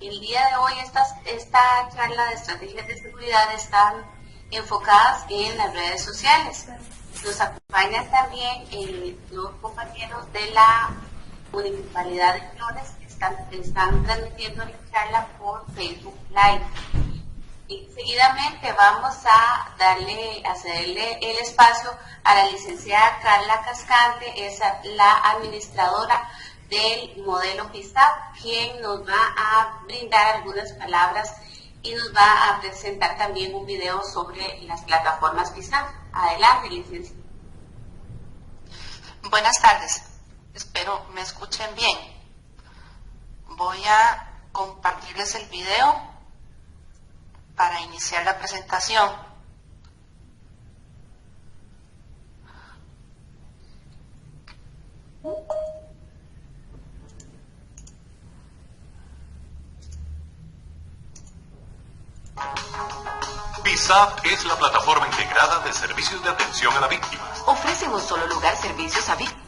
El día de hoy esta charla de estrategias de seguridad están enfocadas en las redes sociales. Nos acompañan también los compañeros de la Municipalidad de Flores que están transmitiendo la charla por Facebook Live. Y seguidamente vamos a cederle el espacio a la licenciada Carla Cascante, es la administradora del modelo PISAP, quien nos va a brindar algunas palabras y nos va a presentar también un video sobre las plataformas PISAP. Adelante, licenciada. Buenas tardes, espero me escuchen bien. Voy a compartirles el video para iniciar la presentación. PISAP es la plataforma integrada de servicios de atención a la víctima. Ofrece en un solo lugar servicios a víctimas.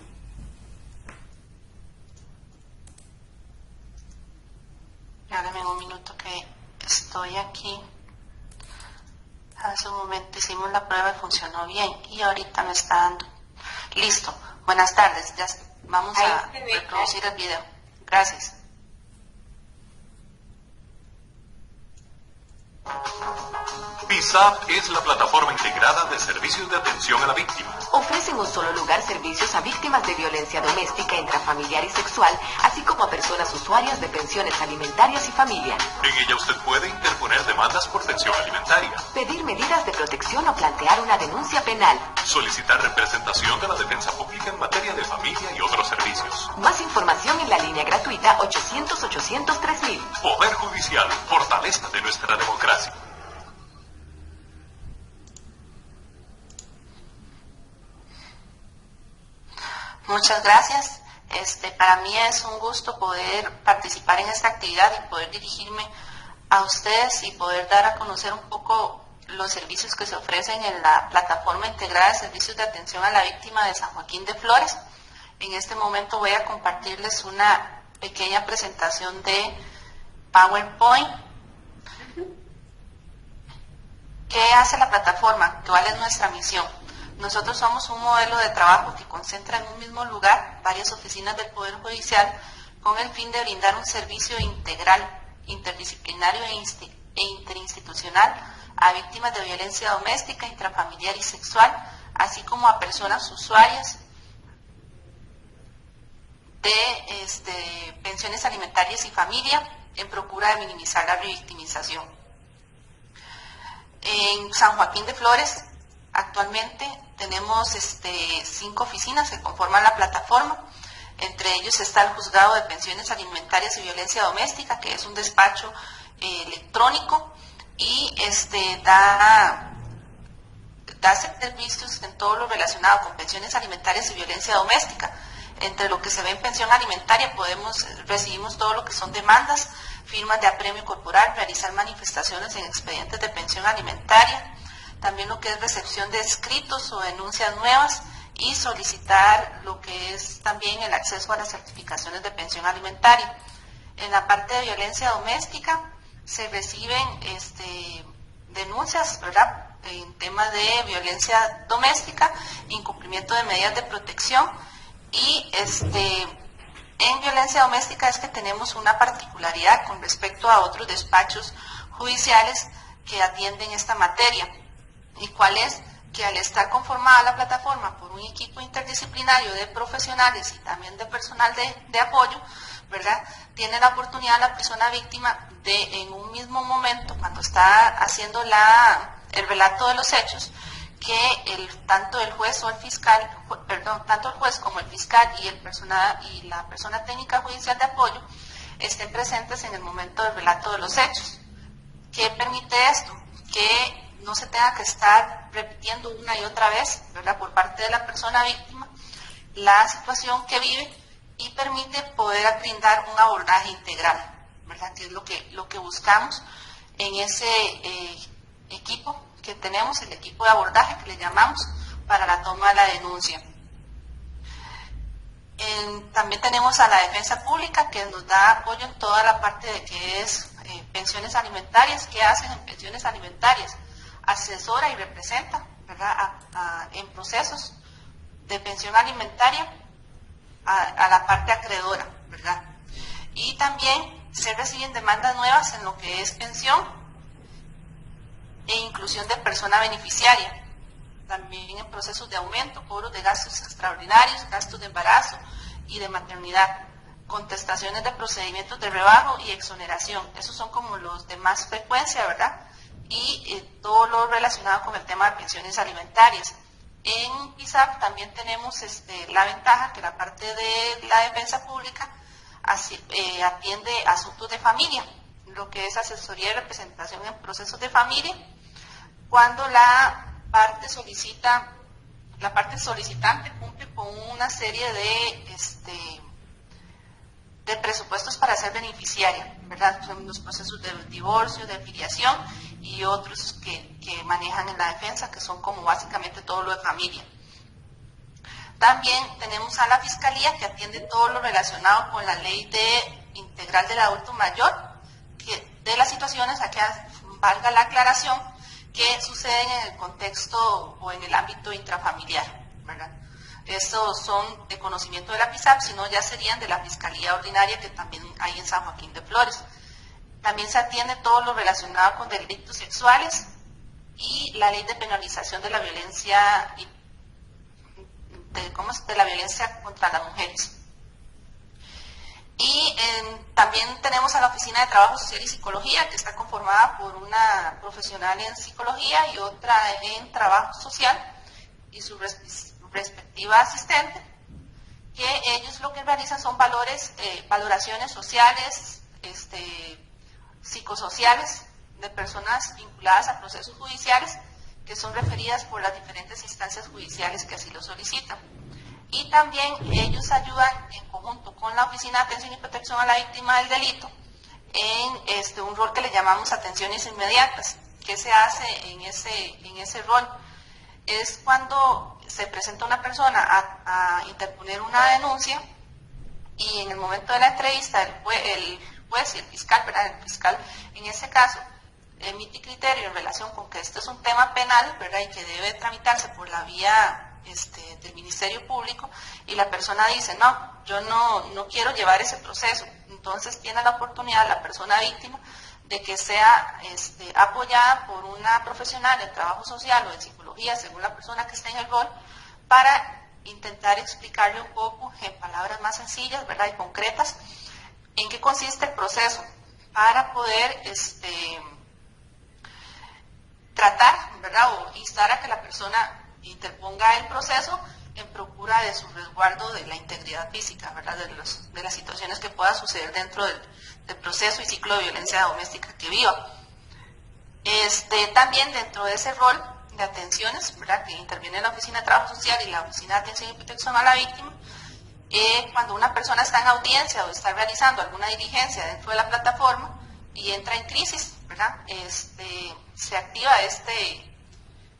Háganme un minuto que estoy aquí. Hace un momento hicimos la prueba y funcionó bien y ahorita me está dando. Listo. Buenas tardes. Ya vamos a reproducir el video. Gracias. PISAP es la plataforma integrada de servicios de atención a la víctima. Ofrece en un solo lugar servicios a víctimas de violencia doméstica, intrafamiliar y sexual, así como a personas usuarias de pensiones alimentarias y familia. En ella usted puede interponer demandas por pensión alimentaria, pedir medidas de protección o plantear una denuncia penal, solicitar representación de la defensa pública en materia de familia y otros servicios. Más información en la línea gratuita 800-800-3000. Poder Judicial, fortaleza de nuestra democracia. Muchas gracias. Para mí es un gusto poder participar en esta actividad y poder dirigirme a ustedes y poder dar a conocer un poco los servicios que se ofrecen en la plataforma integrada de servicios de atención a la víctima de San Joaquín de Flores. En este momento voy a compartirles una pequeña presentación de PowerPoint. ¿Qué hace la plataforma? ¿Cuál es nuestra misión? Nosotros somos un modelo de trabajo que concentra en un mismo lugar varias oficinas del Poder Judicial con el fin de brindar un servicio integral, interdisciplinario e interinstitucional a víctimas de violencia doméstica, intrafamiliar y sexual, así como a personas usuarias de pensiones alimentarias y familia en procura de minimizar la revictimización. En San Joaquín de Flores actualmente tenemos 5 oficinas que conforman la plataforma. Entre ellos está el Juzgado de Pensiones Alimentarias y Violencia Doméstica, que es un despacho electrónico y da servicios en todo lo relacionado con pensiones alimentarias y violencia doméstica. Entre lo que se ve en pensión alimentaria recibimos todo lo que son demandas, firmas de apremio corporal, realizar manifestaciones en expedientes de pensión alimentaria, también lo que es recepción de escritos o denuncias nuevas y solicitar lo que es también el acceso a las certificaciones de pensión alimentaria. En la parte de violencia doméstica se reciben denuncias, ¿verdad?, en tema de violencia doméstica, incumplimiento de medidas de protección y en violencia doméstica es que tenemos una particularidad con respecto a otros despachos judiciales que atienden esta materia. ¿Y cuál es? Que al estar conformada la plataforma por un equipo interdisciplinario de profesionales y también de personal de apoyo, ¿verdad?, tiene la oportunidad la persona víctima de en un mismo momento, cuando está haciendo el relato de los hechos, que tanto el juez como el fiscal y la persona técnica judicial de apoyo estén presentes en el momento del relato de los hechos. ¿Qué permite esto? Que no se tenga que estar repitiendo una y otra vez, ¿verdad?, por parte de la persona víctima la situación que vive y permite poder brindar un abordaje integral, ¿verdad?, que es lo que buscamos en ese equipo que tenemos, el equipo de abordaje que le llamamos para la toma de la denuncia. También tenemos a la defensa pública, que nos da apoyo en toda la parte de que es pensiones alimentarias. ¿Qué hacen en pensiones alimentarias? Asesora y representa, ¿verdad?, en procesos de pensión alimentaria a la parte acreedora, ¿verdad? Y también se reciben demandas nuevas en lo que es pensión e inclusión de persona beneficiaria. También en procesos de aumento, cobros de gastos extraordinarios, gastos de embarazo y de maternidad, contestaciones de procedimientos de rebajo y exoneración. Esos son como los de más frecuencia, ¿verdad? Y todo lo relacionado con el tema de pensiones alimentarias. En PISAP también tenemos la ventaja que la parte de la defensa pública atiende asuntos de familia, lo que es asesoría y representación en procesos de familia, cuando la parte solicitante cumple con una serie de presupuestos para ser beneficiaria, ¿verdad? Son los procesos de divorcio, de filiación y otros que manejan en la defensa, que son como básicamente todo lo de familia. También tenemos a la Fiscalía, que atiende todo lo relacionado con la Ley Integral del Adulto Mayor, de las situaciones, a que valga la aclaración, que suceden en el contexto o en el ámbito intrafamiliar, ¿verdad? Estos son de conocimiento de la PISAP, sino ya serían de la Fiscalía Ordinaria, que también hay en San Joaquín de Flores. También se atiende todo lo relacionado con delitos sexuales y la Ley de Penalización de la Violencia de la violencia contra las mujeres. Y también tenemos a la Oficina de Trabajo Social y Psicología, que está conformada por una profesional en psicología y otra en trabajo social y su respectiva asistente, que ellos lo que realizan son valoraciones sociales, psicosociales de personas vinculadas a procesos judiciales, que son referidas por las diferentes instancias judiciales que así lo solicitan. Y también ellos ayudan en conjunto con la Oficina de Atención y Protección a la Víctima del Delito en un rol que le llamamos atenciones inmediatas. ¿Qué se hace en ese rol? Es cuando se presenta una persona a interponer una denuncia y en el momento de la entrevista el juez y el fiscal, ¿verdad? El fiscal en ese caso emite criterio en relación con que esto es un tema penal, ¿verdad?, y que debe tramitarse por la vía del Ministerio Público, y la persona dice, no, yo no quiero llevar ese proceso. Entonces tiene la oportunidad la persona víctima de que sea apoyada por una profesional en trabajo social o en psicología, según la persona que esté en el rol, para intentar explicarle un poco en palabras más sencillas, ¿verdad?, y concretas, en qué consiste el proceso, para poder tratar, ¿verdad?, o instar a que la persona interponga el proceso en procura de su resguardo de la integridad física, ¿verdad?, de las situaciones que puedan suceder dentro del proceso y ciclo de violencia doméstica que viva. También dentro de ese rol de atenciones, ¿verdad?, que interviene la Oficina de Trabajo Social y la Oficina de Atención y Protección a la Víctima, cuando una persona está en audiencia o está realizando alguna diligencia dentro de la plataforma y entra en crisis, ¿verdad?, se activa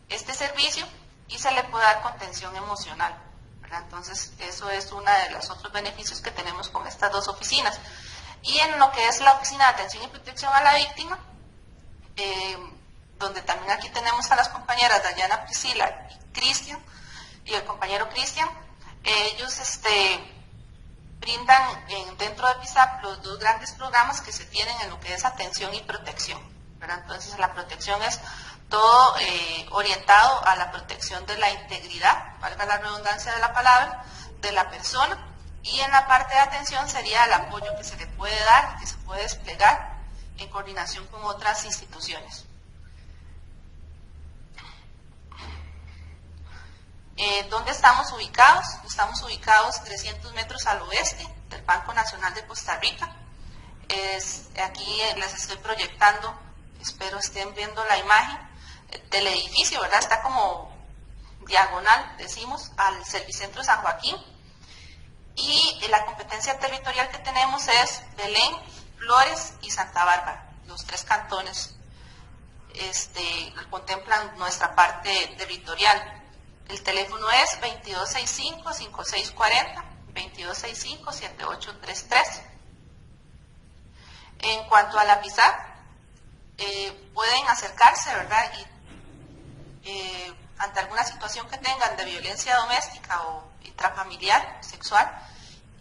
este servicio y se le puede dar contención emocional, ¿verdad? Entonces, eso es uno de los otros beneficios que tenemos con estas dos oficinas. Y en lo que es la Oficina de Atención y Protección a la Víctima, donde también aquí tenemos a las compañeras Dayana, Priscila y Cristian, y el compañero Cristian, ellos brindan dentro de PISAP los dos grandes programas que se tienen en lo que es atención y protección, ¿verdad? Entonces, la protección es todo orientado a la protección de la integridad, valga la redundancia de la palabra, de la persona, y en la parte de atención sería el apoyo que se le puede dar, que se puede desplegar en coordinación con otras instituciones. ¿Dónde estamos ubicados? Estamos ubicados 300 metros al oeste del Banco Nacional de Costa Rica. Aquí les estoy proyectando, espero estén viendo la imagen del edificio, ¿verdad? Está como diagonal, decimos, al Servicentro San Joaquín. Y la competencia territorial que tenemos es Belén, Flores y Santa Bárbara. Los tres cantones contemplan nuestra parte territorial. El teléfono es 2265-5640, 2265-7833. En cuanto a la PISAC, pueden acercarse, ¿verdad? Y ante alguna situación que tengan de violencia doméstica o intrafamiliar, sexual,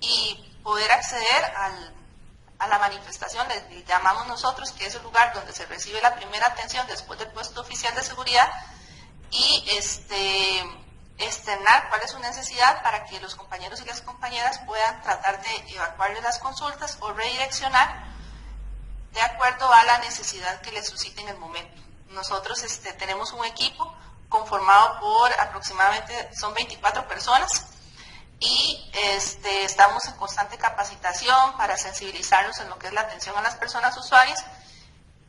y poder acceder a la manifestación, les llamamos nosotros, que es el lugar donde se recibe la primera atención después del puesto oficial de seguridad, y externar cuál es su necesidad para que los compañeros y las compañeras puedan tratar de evacuarles las consultas o redireccionar de acuerdo a la necesidad que les suscite en el momento. Nosotros tenemos un equipo conformado por aproximadamente, son 24 personas, y estamos en constante capacitación para sensibilizarnos en lo que es la atención a las personas usuarias,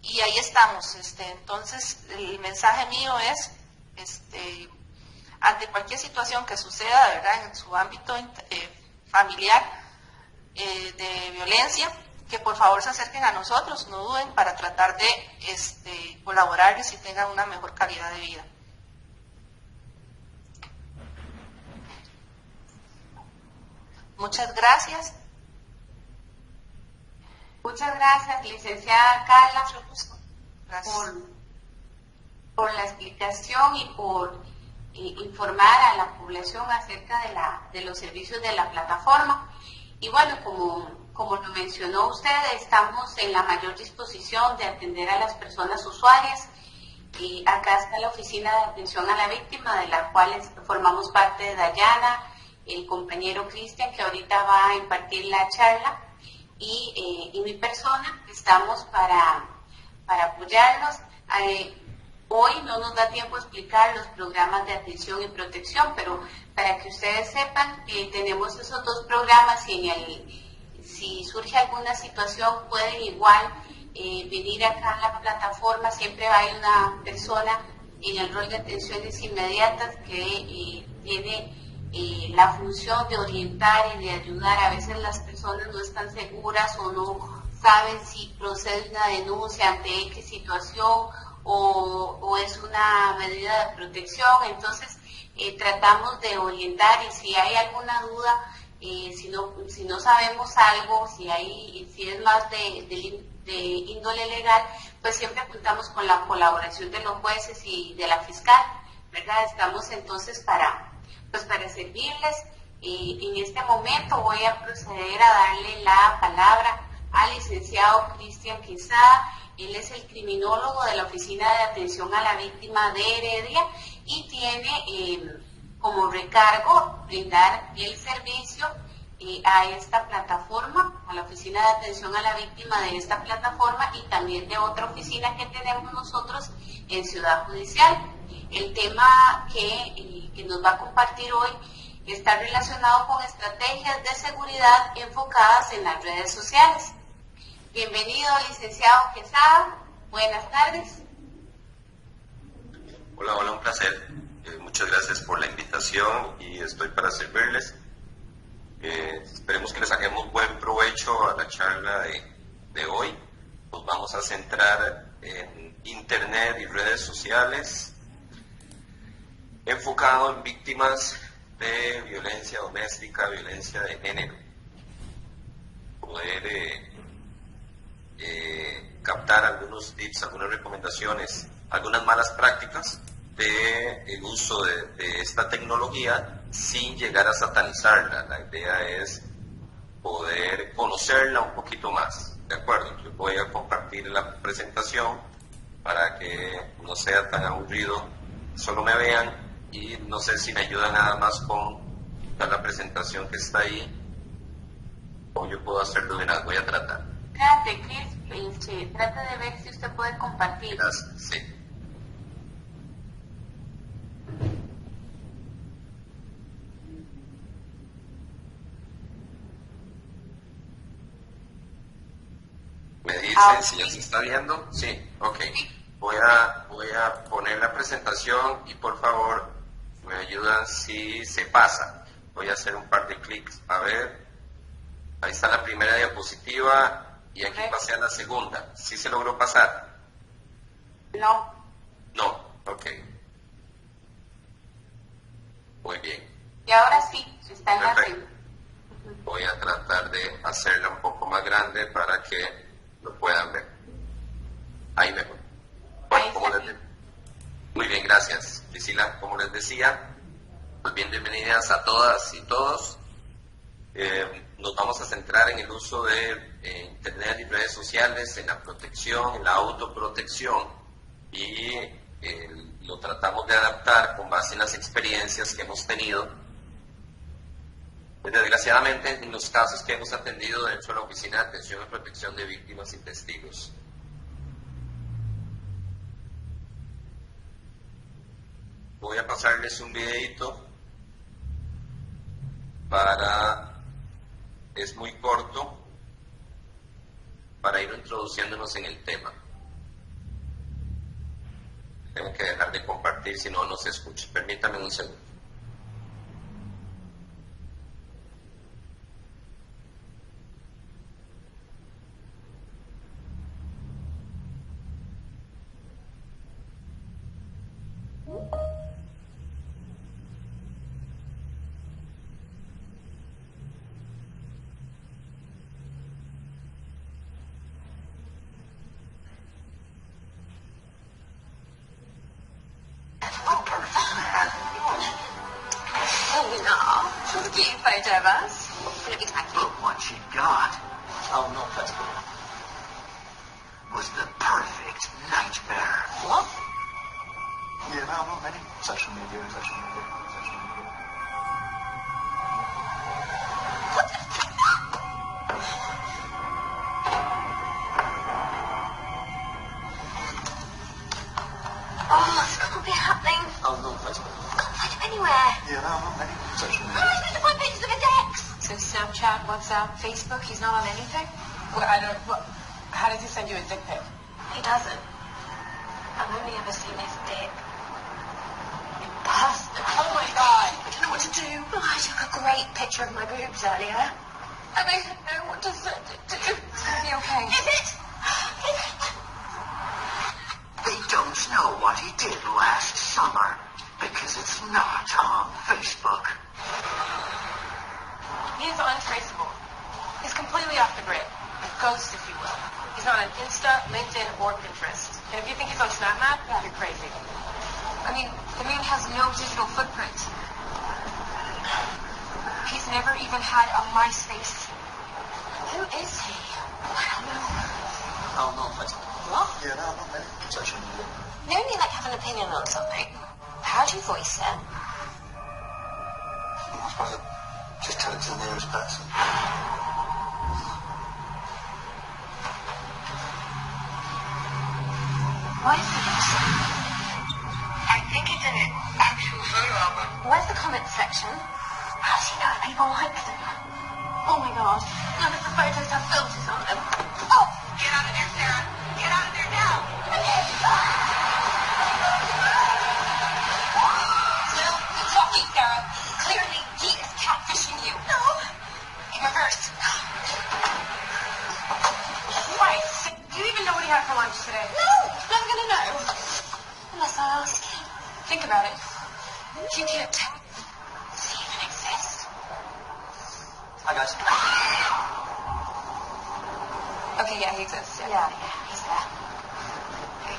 y ahí estamos. Entonces, el mensaje mío es, ante cualquier situación que suceda, ¿verdad?, en su ámbito familiar de violencia, que por favor se acerquen a nosotros, no duden, para tratar de colaborarles y tengan una mejor calidad de vida. Muchas gracias. Muchas gracias, licenciada Carla, Gracias. por la explicación y por informar a la población acerca de los servicios de la plataforma. Y bueno, como lo mencionó usted, estamos en la mayor disposición de atender a las personas usuarias. Y acá está la Oficina de Atención a la Víctima, de la cual formamos parte de Dayana, el compañero Cristian, que ahorita va a impartir la charla, y mi persona. Estamos para apoyarlos. Hoy no nos da tiempo a explicar los programas de atención y protección, pero para que ustedes sepan que tenemos esos dos programas, y si surge alguna situación pueden igual venir acá a la plataforma. Siempre hay una persona en el rol de atenciones inmediatas que tiene la función de orientar y de ayudar. A veces las personas no están seguras o no saben si procede una denuncia ante X situación o es una medida de protección. Entonces tratamos de orientar, y si hay alguna duda, si no sabemos algo, si es más de índole legal, pues siempre contamos con la colaboración de los jueces y de la fiscal, ¿verdad? Estamos entonces para servirles. En este momento voy a proceder a darle la palabra al licenciado Cristian Quesada. Él es el criminólogo de la Oficina de Atención a la Víctima de Heredia y tiene como recargo brindar el servicio a esta plataforma, a la Oficina de Atención a la Víctima de esta plataforma y también de otra oficina que tenemos nosotros en Ciudad Judicial. El tema que nos va a compartir hoy está relacionado con estrategias de seguridad enfocadas en las redes sociales. Bienvenido, licenciado Quesada. Buenas tardes. Hola, un placer. Muchas gracias por la invitación y estoy para servirles. Esperemos que les saquemos buen provecho a la charla de hoy. Nos vamos a centrar en Internet y redes sociales, enfocado en víctimas de violencia doméstica, violencia de género. Poder captar algunos tips, algunas recomendaciones, algunas malas prácticas del uso de esta tecnología sin llegar a satanizarla. La idea es poder conocerla un poquito más, ¿de acuerdo? Yo voy a compartir la presentación para que no sea tan aburrido, solo me vean y no sé si me ayuda nada más con la presentación que está ahí o yo puedo hacerlo de nada, voy a tratar. Trate, Chris, trate de ver si usted puede compartir. Gracias, sí. ¿Me dicen si ya se está viendo? Sí, ok. Voy a poner la presentación y por favor me ayudan si se pasa. Voy a hacer un par de clics. A ver, ahí está la primera diapositiva y aquí pasé a la segunda. ¿Sí se logró pasar? No. No, ok. Muy bien. Y ahora sí, está en la Perfecto. Voy a tratar de hacerla un poco más grande para que lo puedan ver. Ahí mejor. Bueno, muy bien, gracias, Priscila. Como les decía, pues bienvenidas a todas y todos. Nos vamos a centrar en el uso de Internet y redes sociales, en la protección, en la autoprotección, y lo tratamos de adaptar con base en las experiencias que hemos tenido, desgraciadamente, en los casos que hemos atendido dentro de la Oficina de Atención y Protección de Víctimas y Testigos. Voy a pasarles un videito es muy corto, para ir introduciéndonos en el tema. Tengo que dejar de compartir, si no, no se escucha. Permítame un segundo. Look what she got. Oh, no, that's good. Was the perfect nightmare. What? Yeah, no, not many. Social media. Oh, this can't be happening. Oh, no, Facebook. Can't find him anywhere. Yeah, no, not many. Social How am I supposed to find pictures of his ex? So Snapchat, WhatsApp, Facebook, he's not on anything? Well, how does he send you a dick pic? He doesn't. I've only ever seen his dick. In person. Oh my God. I don't know what to do. Oh, I took a great picture of my boobs earlier. And I didn't know what to send it to. It's gonna be okay. Is it? Is it? They don't know what he did last summer because it's not on Facebook. He is untraceable. He's completely off the grid. A ghost, if you will. He's not on Insta, LinkedIn, or Pinterest. And if you think he's on SnapMap, you're crazy. I mean, the man has no digital footprint. He's never even had a MySpace. Who is he? I don't know. Oh, no, Facebook. What? Yeah, no, not many. Social media. You only like have an opinion on something. How do you voice it? I suppose I'd just tell it to the nearest person. What is it? I think it's an actual photo album. Where's the comment section? How does he know people like them? Oh my god. None of the photos have filters on them. Oh! Get out of there, Sarah. Get out of there now. Well, you're talking, Sarah. Clearly, he is catfishing you. No. In reverse. Christ. Do you even know what he had for lunch today? No, I'm never gonna know. Unless I ask him. Think about it. You can't tell. Does he even exist? Hi, guys. Okay, yeah, he exists. Yeah, he's there.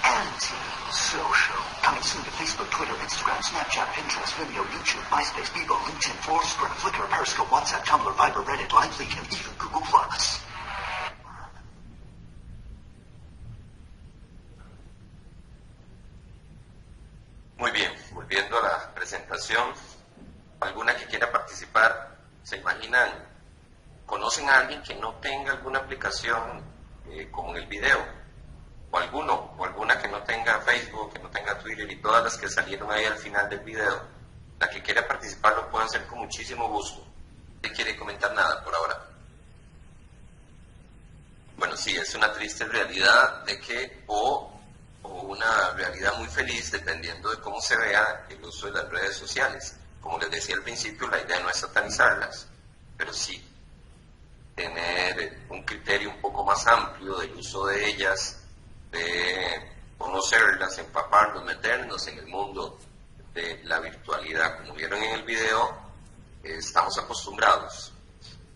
Anti-social. Coming soon to Facebook, Twitter, Instagram, Snapchat, Pinterest, Vimeo, YouTube, MySpace, Bebo, LinkedIn, Foursquare, Flickr, Periscope, WhatsApp, Tumblr, Viber, Reddit, LiveLeak, and even Google+. Muy bien, volviendo a la presentación, ¿alguna que quiera participar? ¿Se imaginan? ¿Conocen a alguien que no tenga alguna aplicación como en el video? O alguna que no tenga Facebook, que no tenga Twitter y todas las que salieron ahí al final del video. La que quiera participar lo pueden hacer con muchísimo gusto. ¿Usted quiere comentar nada por ahora? Bueno, sí, es una triste realidad de que, o una realidad muy feliz, dependiendo de cómo se vea el uso de las redes sociales. Como les decía al principio, la idea no es satanizarlas, pero sí tener un criterio un poco más amplio del uso de ellas, de conocerlas, empaparnos, meternos en el mundo de la virtualidad. Como vieron en el video, estamos acostumbrados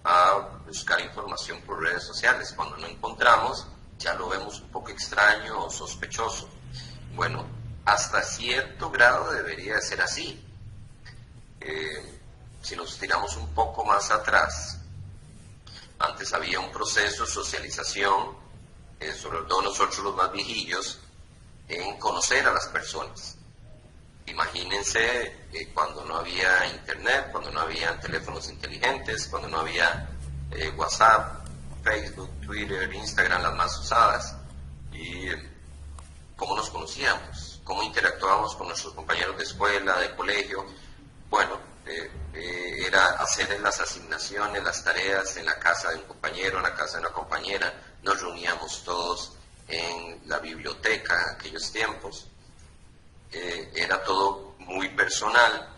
a buscar información por redes sociales. Cuando no encontramos, ya lo vemos un poco extraño o sospechoso. Bueno, hasta cierto grado debería de ser así. Si nos tiramos un poco más atrás, antes había un proceso de socialización, sobre todo nosotros los más viejillos, en conocer a las personas. Imagínense cuando no había internet, cuando no había teléfonos inteligentes, cuando no había WhatsApp, Facebook, Twitter, Instagram, las más usadas, y cómo nos conocíamos, cómo interactuábamos con nuestros compañeros de escuela, de colegio. Bueno, era hacer las asignaciones, las tareas en la casa de un compañero, en la casa de una compañera. Nos reuníamos todos en la biblioteca en aquellos tiempos. Era todo muy personal.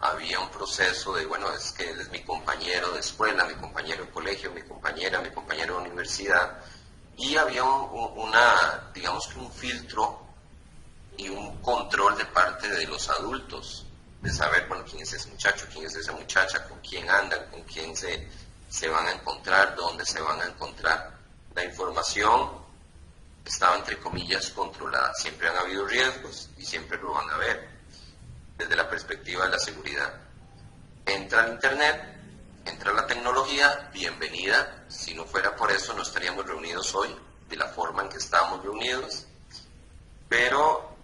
Había un proceso de, bueno, es que él es mi compañero de escuela, mi compañero de colegio, mi compañero de universidad. Y había digamos que un filtro y un control de parte de los adultos, de saber, bueno, quién es ese muchacho, quién es esa muchacha, con quién andan, con quién se van a encontrar, dónde se van a encontrar. La información estaba, entre comillas, controlada. Siempre han habido riesgos y siempre lo van a haber, desde la perspectiva de la seguridad. Entra el Internet, entra la tecnología, bienvenida. Si no fuera por eso, no estaríamos reunidos hoy de la forma en que estamos reunidos, pero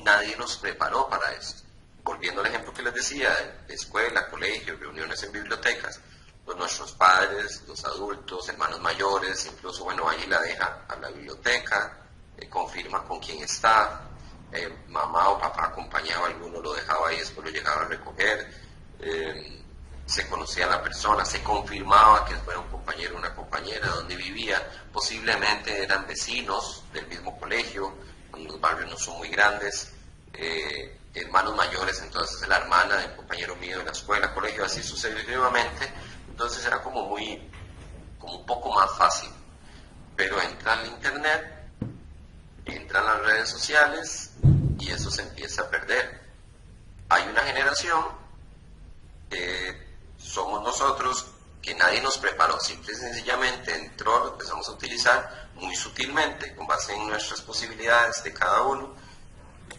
nadie nos preparó para esto. Volviendo al ejemplo que les decía, de escuela, colegio, reuniones en bibliotecas, pues nuestros padres, los adultos, hermanos mayores, incluso, bueno, ahí la deja a la biblioteca, confirma con quién está, mamá o papá acompañaba a alguno, lo dejaba ahí, después lo llegaba a recoger, se conocía a la persona, se confirmaba que fuera un compañero o una compañera, donde vivía, posiblemente eran vecinos del mismo colegio, los barrios no son muy grandes, hermanos mayores, entonces la hermana del compañero mío de la escuela, colegio, así sucesivamente. Entonces era como un poco más fácil. Pero entra el Internet, entran las redes sociales y eso se empieza a perder. Hay una generación, somos nosotros, que nadie nos preparó, simple y sencillamente entró, lo empezamos a utilizar muy sutilmente, con base en nuestras posibilidades de cada uno,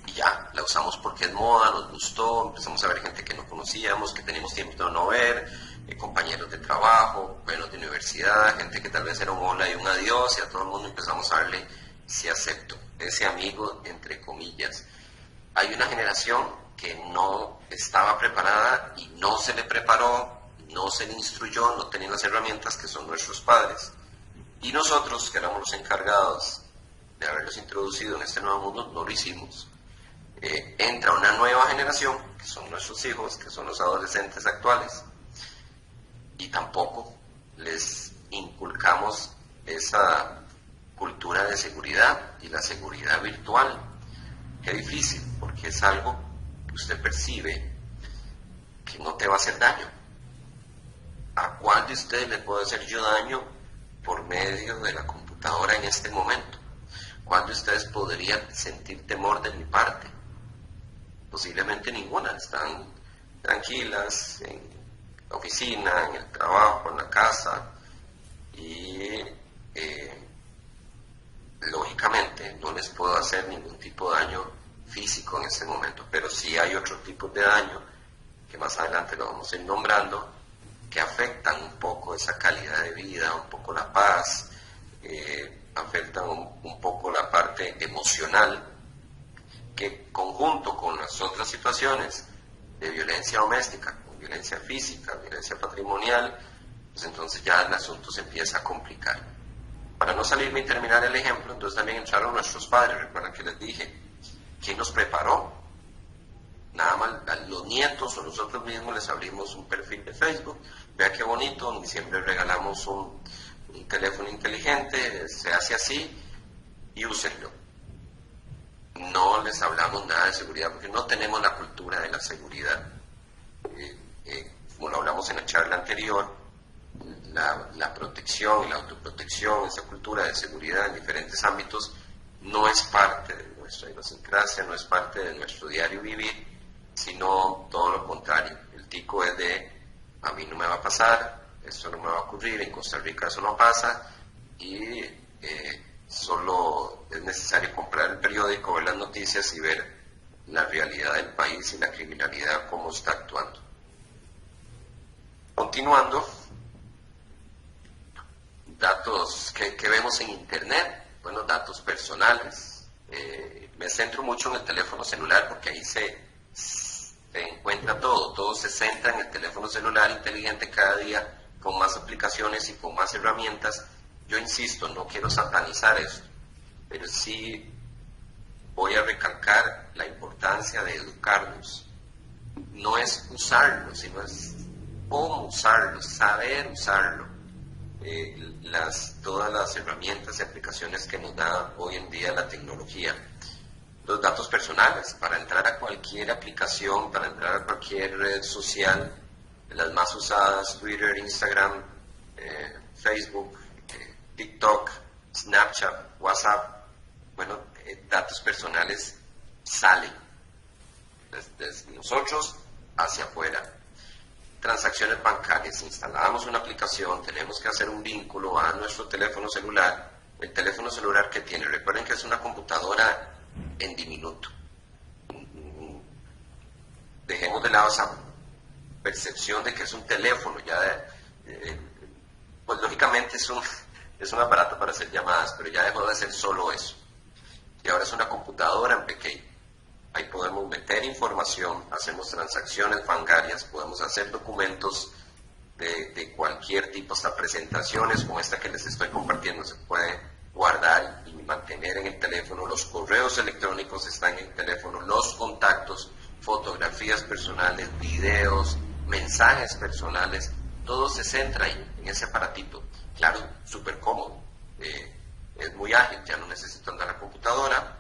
y ya, la usamos porque es moda, nos gustó, empezamos a ver gente que no conocíamos, que teníamos tiempo de no ver, compañeros de trabajo, compañeros de universidad, gente que tal vez era un hola y un adiós, y a todo el mundo empezamos a darle ese acepto, ese amigo, entre comillas. Hay una generación que no estaba preparada y no se le preparó, no se le instruyó, no tenían las herramientas que son nuestros padres. Y nosotros, que éramos los encargados de haberlos introducido en este nuevo mundo, no lo hicimos. Entra una nueva generación, que son nuestros hijos, que son los adolescentes actuales, y tampoco les inculcamos esa cultura de seguridad y la seguridad virtual. Qué difícil, porque es algo que usted percibe que no te va a hacer daño. ¿A cuál de ustedes le puedo hacer yo daño por medio de la computadora en este momento? ¿Cuál de ustedes podría sentir temor de mi parte? Posiblemente ninguna. Están tranquilas en la oficina, en el trabajo, en la casa, y lógicamente no les puedo hacer ningún tipo de daño físico en este momento, pero sí hay otros tipos de daño que más adelante lo vamos a ir nombrando, que afectan un poco esa calidad de vida, un poco la paz, afectan un poco la parte emocional, que conjunto con las otras situaciones de violencia doméstica, violencia física, violencia patrimonial, pues entonces ya el asunto se empieza a complicar. Para no salirme y terminar el ejemplo, entonces también entraron nuestros padres. Recuerdan que les dije, ¿quién nos preparó? Nada más los nietos o nosotros mismos les abrimos un perfil de Facebook, vea qué bonito, y siempre regalamos un teléfono inteligente, se hace así, y úsenlo. No les hablamos nada de seguridad, porque no tenemos la cultura de la seguridad. Como lo hablamos en la charla anterior, la protección y la autoprotección, esa cultura de seguridad en diferentes ámbitos, no es parte de nuestra idiosincrasia, no es parte de nuestro diario vivir, sino todo lo contrario. El tico es de a mí no me va a pasar, esto no me va a ocurrir, en Costa Rica eso no pasa, y solo es necesario comprar el periódico, ver las noticias y ver la realidad del país y la criminalidad, cómo está actuando. Continuando, datos que vemos en Internet, bueno, datos personales. Me centro mucho en el teléfono celular porque ahí se encuentra todo se centra en el teléfono celular inteligente cada día, con más aplicaciones y con más herramientas. Yo insisto, no quiero satanizar esto, pero sí voy a recalcar la importancia de educarnos. No es usarlo, sino es cómo usarlo, saber usarlo. Todas las herramientas y aplicaciones que nos da hoy en día la tecnología. Los datos personales, para entrar a cualquier aplicación, para entrar a cualquier red social, las más usadas, Twitter, Instagram, Facebook, TikTok, Snapchat, WhatsApp, bueno, datos personales salen desde nosotros hacia afuera. Transacciones bancarias, instalamos una aplicación, tenemos que hacer un vínculo a nuestro teléfono celular. El teléfono celular que tiene, recuerden que es una computadora en diminuto. Dejemos de lado esa percepción de que es un teléfono, pues lógicamente es un aparato para hacer llamadas, pero ya dejó de ser solo eso. Y ahora es una computadora en pequeño. Ahí podemos meter información, hacemos transacciones bancarias, podemos hacer documentos de cualquier tipo, hasta presentaciones como esta que les estoy compartiendo, se puede guardar y mantener en el teléfono. Los correos electrónicos están en el teléfono, los contactos, fotografías personales, videos, mensajes personales, todo se centra ahí, en ese aparatito. Claro, súper cómodo, es muy ágil, ya no necesito andar a la computadora.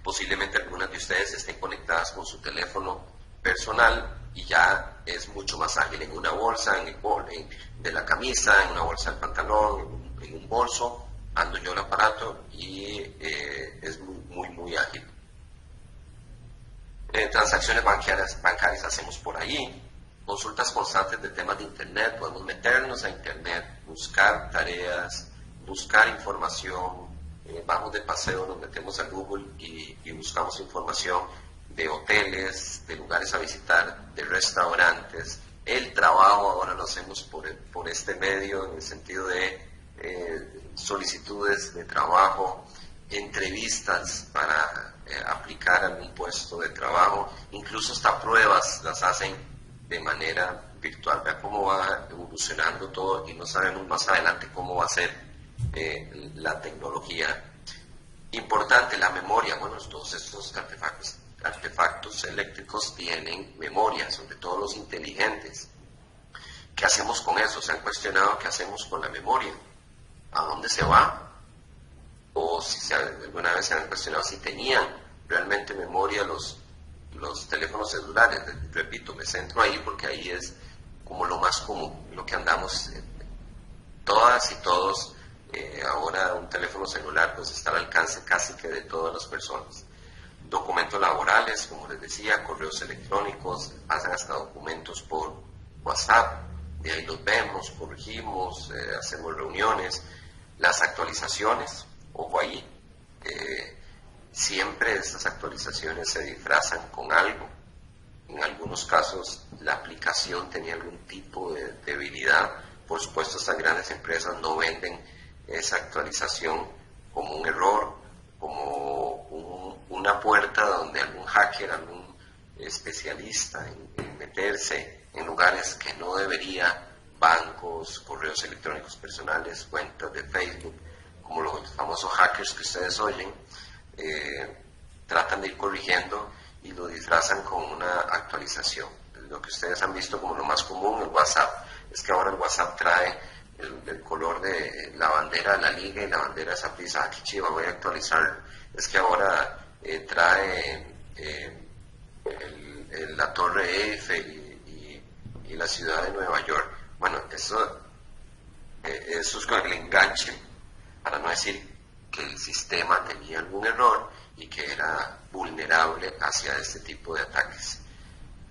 Posiblemente algunas de ustedes estén conectadas con su teléfono personal y ya es mucho más ágil en una bolsa, de la camisa, en una bolsa del pantalón, en un bolso, ando yo el aparato y es muy ágil. Transacciones bancarias hacemos por ahí, consultas constantes de temas de Internet, podemos meternos a Internet, buscar tareas, buscar información. Vamos de paseo, nos metemos a Google y buscamos información de hoteles, de lugares a visitar, de restaurantes. El trabajo ahora lo hacemos por este medio, en el sentido de solicitudes de trabajo, entrevistas para aplicar algún puesto de trabajo, incluso hasta pruebas las hacen de manera virtual. Vean cómo va evolucionando todo y no sabemos más adelante cómo va a ser la tecnología. Importante, la memoria. Bueno, todos estos artefactos eléctricos tienen memoria, sobre todo los inteligentes. ¿Qué hacemos con eso? ¿Se han cuestionado qué hacemos con la memoria? ¿A dónde se va? O si alguna vez se han cuestionado si tenían realmente memoria los teléfonos celulares. Repito, me centro ahí porque ahí es como lo más común, lo que andamos todas y todos. Ahora un teléfono celular pues está al alcance casi que de todas las personas. Documentos laborales, como les decía, correos electrónicos, hacen hasta documentos por WhatsApp, de ahí los vemos, corregimos, hacemos reuniones. Las actualizaciones, ojo ahí, siempre estas actualizaciones se disfrazan con algo. En algunos casos la aplicación tenía algún tipo de debilidad. Por supuesto, estas grandes empresas no venden esa actualización como un error, como una puerta donde algún hacker, algún especialista en meterse en lugares que no debería, bancos, correos electrónicos personales, cuentas de Facebook, como los famosos hackers que ustedes oyen, tratan de ir corrigiendo y lo disfrazan con una actualización. Lo que ustedes han visto como lo más común, el WhatsApp, es que ahora el WhatsApp trae el color de la bandera de la liga y la bandera de Saprissa. Aquí chiva, voy a actualizar. Es que ahora trae la Torre Eiffel y la ciudad de Nueva York. Bueno, eso es con el enganche, para no decir que el sistema tenía algún error y que era vulnerable hacia este tipo de ataques.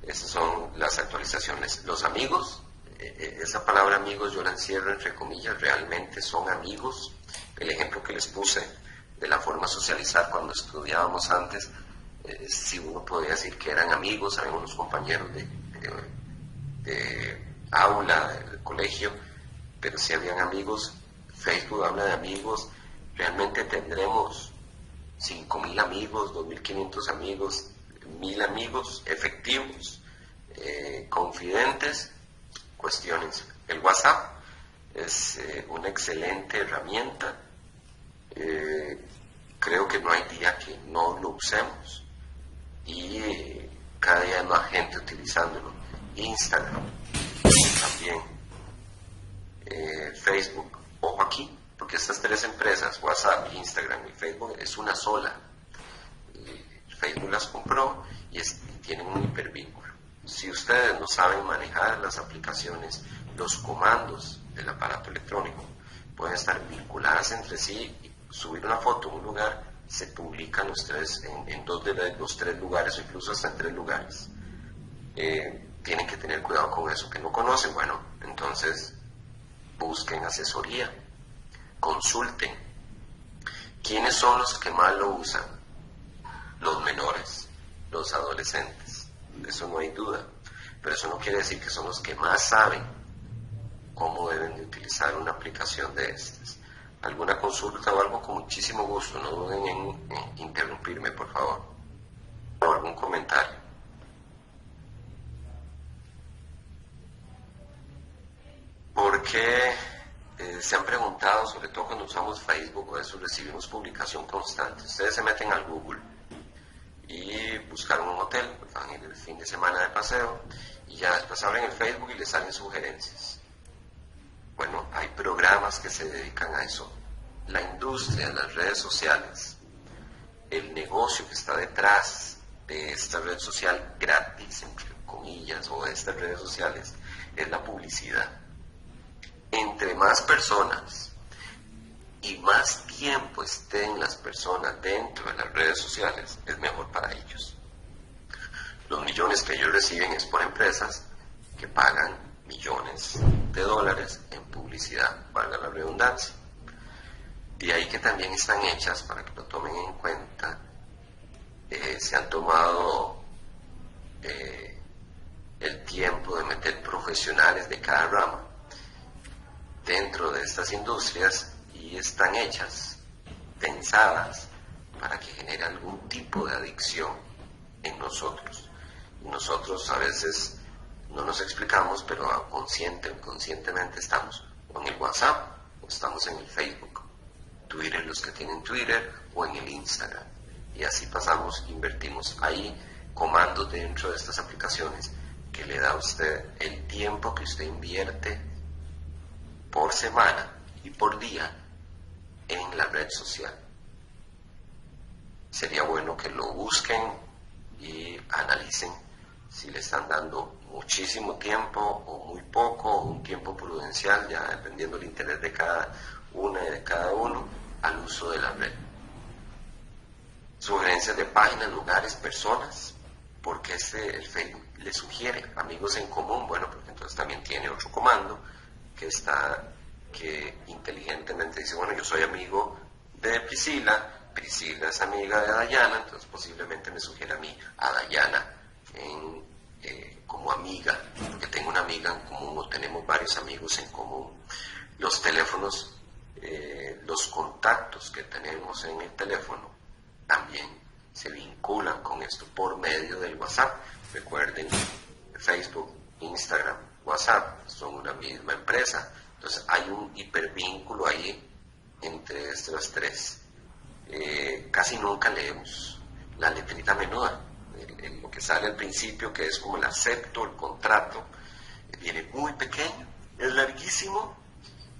Esas son las actualizaciones. Los amigos, esa palabra amigos yo la encierro entre comillas, realmente son amigos. El ejemplo que les puse de la forma de socializar cuando estudiábamos antes, si uno podía decir que eran amigos, había unos compañeros de aula, del colegio, pero si habían amigos. Facebook habla de amigos, realmente tendremos 5.000 amigos, 2.500 amigos, 1.000 amigos efectivos, confidentes. Cuestiones. El WhatsApp es una excelente herramienta. Creo que no hay día que no lo usemos y cada día hay más gente utilizándolo. Instagram también, Facebook. Ojo aquí, porque estas tres empresas, WhatsApp, Instagram y Facebook, es una sola. Facebook las compró y tienen un hipervínculo. Si ustedes no saben manejar las aplicaciones, los comandos del aparato electrónico pueden estar vinculadas entre sí. Subir una foto en un lugar, se publican los tres en dos de los tres lugares o incluso hasta en 3 lugares. Tienen que tener cuidado con eso. Que no conocen, bueno, entonces busquen asesoría, consulten. ¿Quiénes son los que más lo usan? Los menores, los adolescentes, eso no hay duda, pero eso no quiere decir que son los que más saben cómo deben de utilizar una aplicación de estas. ¿Alguna consulta o algo? Con muchísimo gusto, no duden en interrumpirme, por favor, o algún comentario. ¿Por qué se han preguntado, sobre todo cuando usamos Facebook o eso, recibimos publicación constante? Ustedes se meten al Google y buscaron un hotel, van en el fin de semana de paseo y ya después abren el Facebook y les salen sugerencias. Bueno, hay programas que se dedican a eso. La industria, las redes sociales, el negocio que está detrás de esta red social gratis, entre comillas, o de estas redes sociales, es la publicidad. Entre más personas y más tiempo estén las personas dentro de las redes sociales, es mejor para ellos. Los millones que ellos reciben es por empresas que pagan millones de dólares en publicidad, valga la redundancia. De ahí que también están hechas, para que lo tomen en cuenta, se han tomado el tiempo de meter profesionales de cada rama dentro de estas industrias y están hechas, pensadas para que genere algún tipo de adicción en nosotros. Y nosotros a veces no nos explicamos, pero conscientemente estamos o en el WhatsApp o estamos en el Facebook, Twitter, los que tienen Twitter, o en el Instagram. Y así pasamos, invertimos ahí comandos dentro de estas aplicaciones que le da a usted el tiempo que usted invierte por semana y por día en la red social. Sería bueno que lo busquen y analicen si le están dando muchísimo tiempo o muy poco, o un tiempo prudencial, ya dependiendo del interés de cada una y de cada uno, al uso de la red. Sugerencias de páginas, lugares, personas, porque el Facebook le sugiere amigos en común. Bueno, porque entonces también tiene otro comando que inteligentemente dice, bueno, yo soy amigo de Priscila, Priscila es amiga de Dayana, entonces posiblemente me sugiere a mí, a Dayana, como amiga, porque tengo una amiga en común o tenemos varios amigos en común. Los teléfonos, los contactos que tenemos en el teléfono también se vinculan con esto por medio del WhatsApp. Recuerden, Facebook, Instagram, WhatsApp son una misma empresa, entonces hay un hipervínculo ahí entre estas tres. Casi nunca leemos la letrita menuda, lo que sale al principio, que es como el acepto, el contrato, viene muy pequeño, es larguísimo,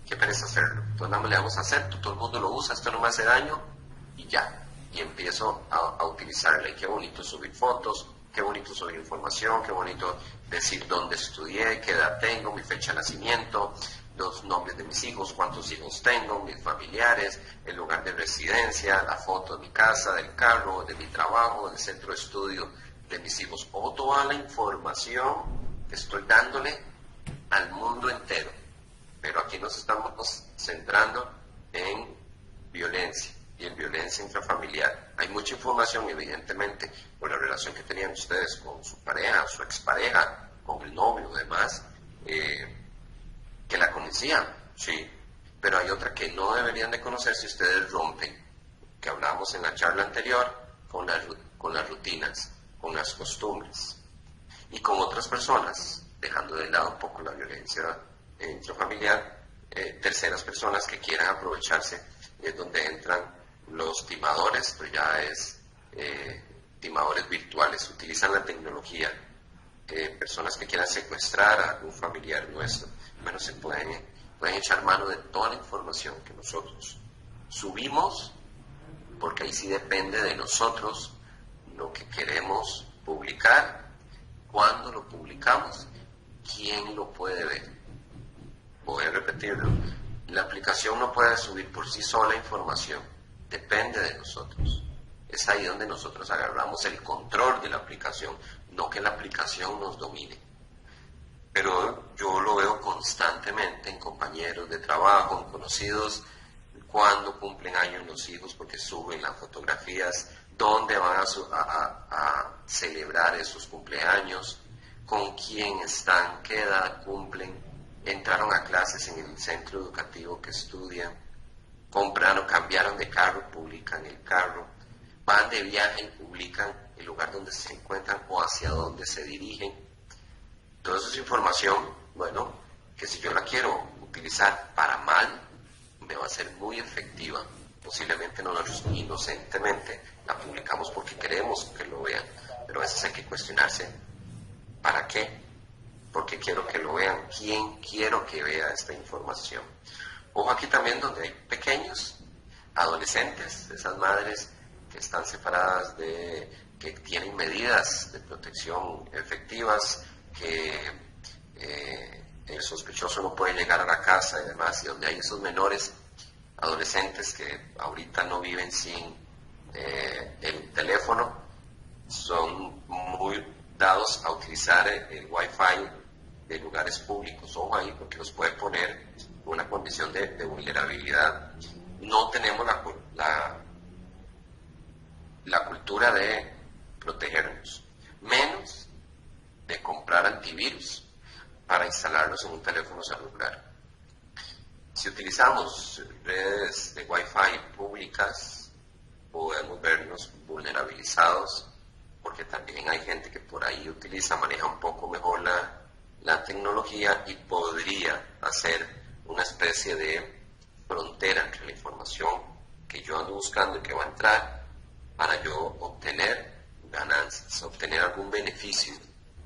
qué pereza hacerlo. Entonces nada más le damos acepto, todo el mundo lo usa, esto no me hace daño y ya, y empiezo a utilizarla. Y qué bonito subir fotos, qué bonito subir información, qué bonito decir dónde estudié, qué edad tengo, mi fecha de nacimiento, los nombres de mis hijos, cuántos hijos tengo, mis familiares, el lugar de residencia, la foto de mi casa, del carro, de mi trabajo, del centro de estudio de mis hijos, o toda la información que estoy dándole al mundo entero, pero aquí nos estamos centrando en violencia y en violencia intrafamiliar. Hay mucha información, evidentemente, por la relación que tenían ustedes con su pareja, su expareja, con el novio, demás, que la conocían, sí, pero hay otra que no deberían de conocer si ustedes rompen, que hablamos en la charla anterior, con las rutinas, con las costumbres y con otras personas, dejando de lado un poco la violencia intrafamiliar, terceras personas que quieran aprovecharse, es donde entran los timadores, pero ya es timadores virtuales, utilizan la tecnología, personas que quieran secuestrar a algún familiar nuestro. Bueno, se pueden echar mano de toda la información que nosotros subimos, porque ahí sí depende de nosotros lo que queremos publicar, cuándo lo publicamos, quién lo puede ver. Voy a repetirlo, la aplicación no puede subir por sí sola información, depende de nosotros. Es ahí donde nosotros agarramos el control de la aplicación, no que la aplicación nos domine. Pero yo lo veo constantemente en compañeros de trabajo, en conocidos, cuando cumplen años los hijos, porque suben las fotografías, dónde van a celebrar esos cumpleaños, con quién están, qué edad cumplen, entraron a clases en el centro educativo que estudian, compraron, cambiaron de carro, publican el carro, van de viaje y publican el lugar donde se encuentran o hacia dónde se dirigen. Toda esa información, bueno, que si yo la quiero utilizar para mal, me va a ser muy efectiva. Posiblemente nosotros inocentemente la publicamos porque queremos que lo vean, pero a veces hay que cuestionarse, ¿para qué? ¿Por qué quiero que lo vean? ¿Quién quiero que vea esta información? Ojo aquí también donde hay pequeños, adolescentes, esas madres que están separadas, que tienen medidas de protección efectivas, que el sospechoso no puede llegar a la casa y demás, y donde hay esos menores adolescentes que ahorita no viven sin el teléfono, son muy dados a utilizar el Wi-Fi de lugares públicos. Ojo ahí, porque los puede poner en una condición de vulnerabilidad. No tenemos la cultura de protegernos, menos de comprar antivirus para instalarlos en un teléfono celular. Si utilizamos redes de Wi-Fi públicas, podemos vernos vulnerabilizados, porque también hay gente que por ahí maneja un poco mejor la tecnología y podría hacer una especie de frontera entre la información que yo ando buscando y que va a entrar para yo obtener ganancias, obtener algún beneficio,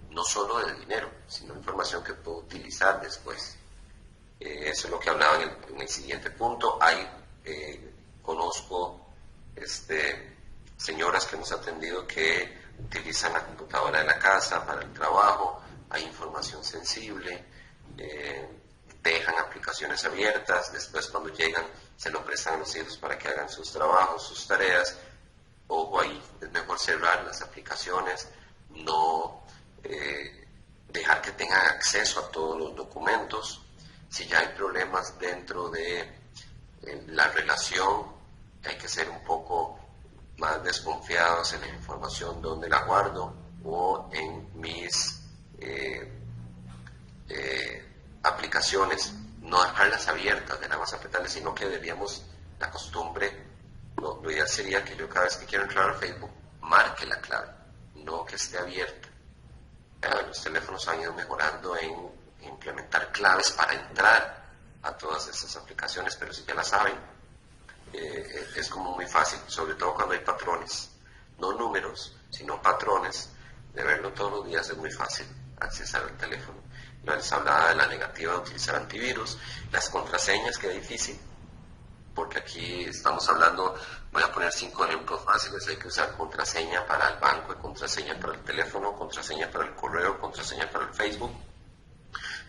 no solo de dinero, sino información que puedo utilizar después. Eso es lo que hablaba en el siguiente punto. Conozco señoras que hemos atendido que utilizan la computadora de la casa para el trabajo, hay información sensible, dejan aplicaciones abiertas, después cuando llegan se lo prestan a los hijos para que hagan sus trabajos, sus tareas. Ojo ahí, es mejor cerrar las aplicaciones, no dejar que tengan acceso a todos los documentos. Si ya hay problemas dentro de la relación, hay que ser un poco más desconfiados en la información donde la guardo o en mis aplicaciones, no dejarlas abiertas de nada más apretarles, sino que deberíamos, la costumbre, lo ideal sería que yo cada vez que quiero entrar al Facebook marque la clave, no que esté abierta. Los teléfonos han ido mejorando en implementar claves para entrar a todas esas aplicaciones, pero si ya las saben, es como muy fácil, sobre todo cuando hay patrones, no números, sino patrones, de verlo todos los días es muy fácil accesar al teléfono. No les hablaba de la negativa de utilizar antivirus, las contraseñas, que es difícil, porque aquí estamos hablando, voy a poner 5 ejemplos fáciles. Hay que usar contraseña para el banco, contraseña para el teléfono, contraseña para el correo, contraseña para el Facebook,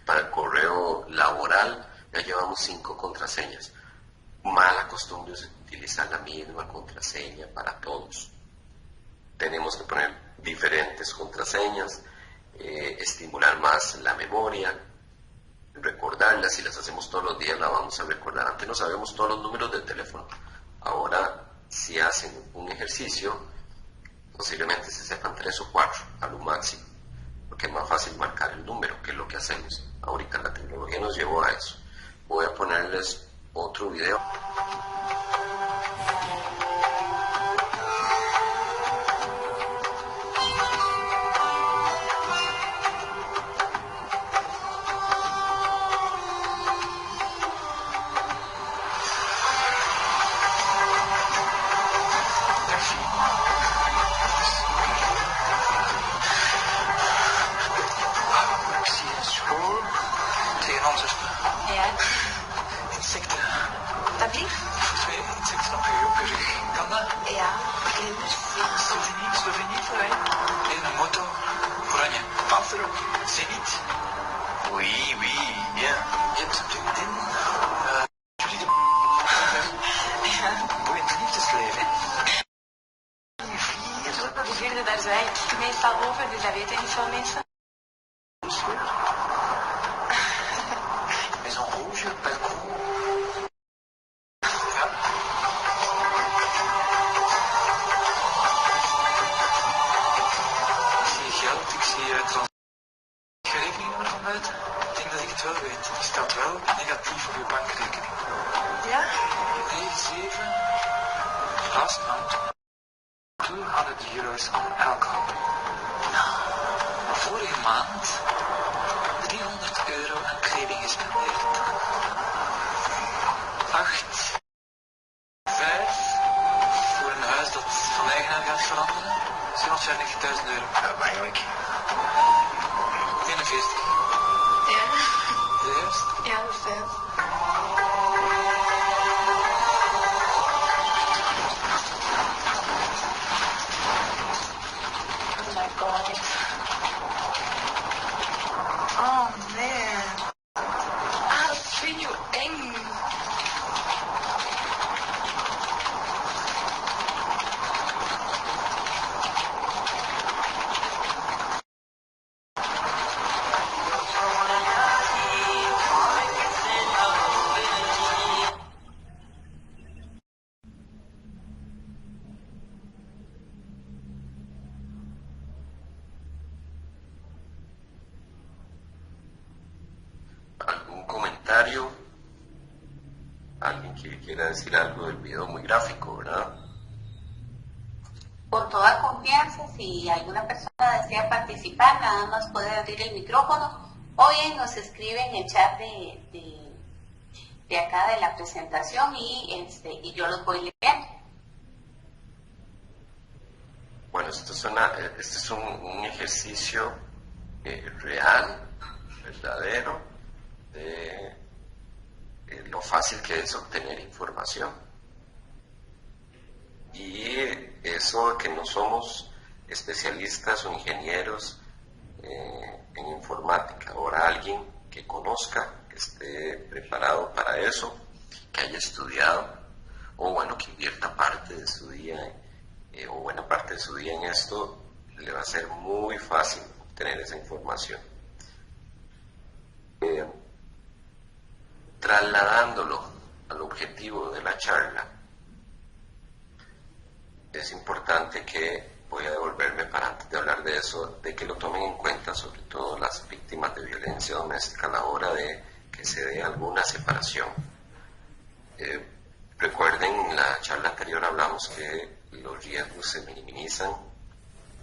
para el correo laboral. Ya llevamos 5 contraseñas. Mala costumbre es utilizar la misma contraseña para todos. Tenemos que poner diferentes contraseñas, estimular más la memoria, recordarlas. Si las hacemos todos los días, la vamos a recordar. Antes no sabíamos todos los números del teléfono. Ahora, si hacen un ejercicio, posiblemente se sepan 3 o 4 a lo máximo, porque es más fácil marcar el número, que es lo que hacemos. Ahorita la tecnología nos llevó a eso. Voy a ponerles otro video. Alguien que quiera decir algo del video, muy gráfico, ¿verdad? Con toda confianza, si alguna persona desea participar, nada más puede abrir el micrófono o bien nos escribe en el chat de acá de la presentación y yo los voy leyendo. Bueno, este es un ejercicio real, verdadero, de lo fácil que es obtener información. Y eso que no somos especialistas o ingenieros en informática. Ahora alguien que conozca, que esté preparado para eso, que haya estudiado, o bueno, que invierta parte de su día, o buena parte de su día en esto, le va a ser muy fácil obtener esa información. Trasladándolo al objetivo de la charla, es importante que, voy a devolverme para antes de hablar de eso, de que lo tomen en cuenta, sobre todo las víctimas de violencia doméstica, a la hora de que se dé alguna separación. Recuerden, en la charla anterior hablamos que los riesgos se minimizan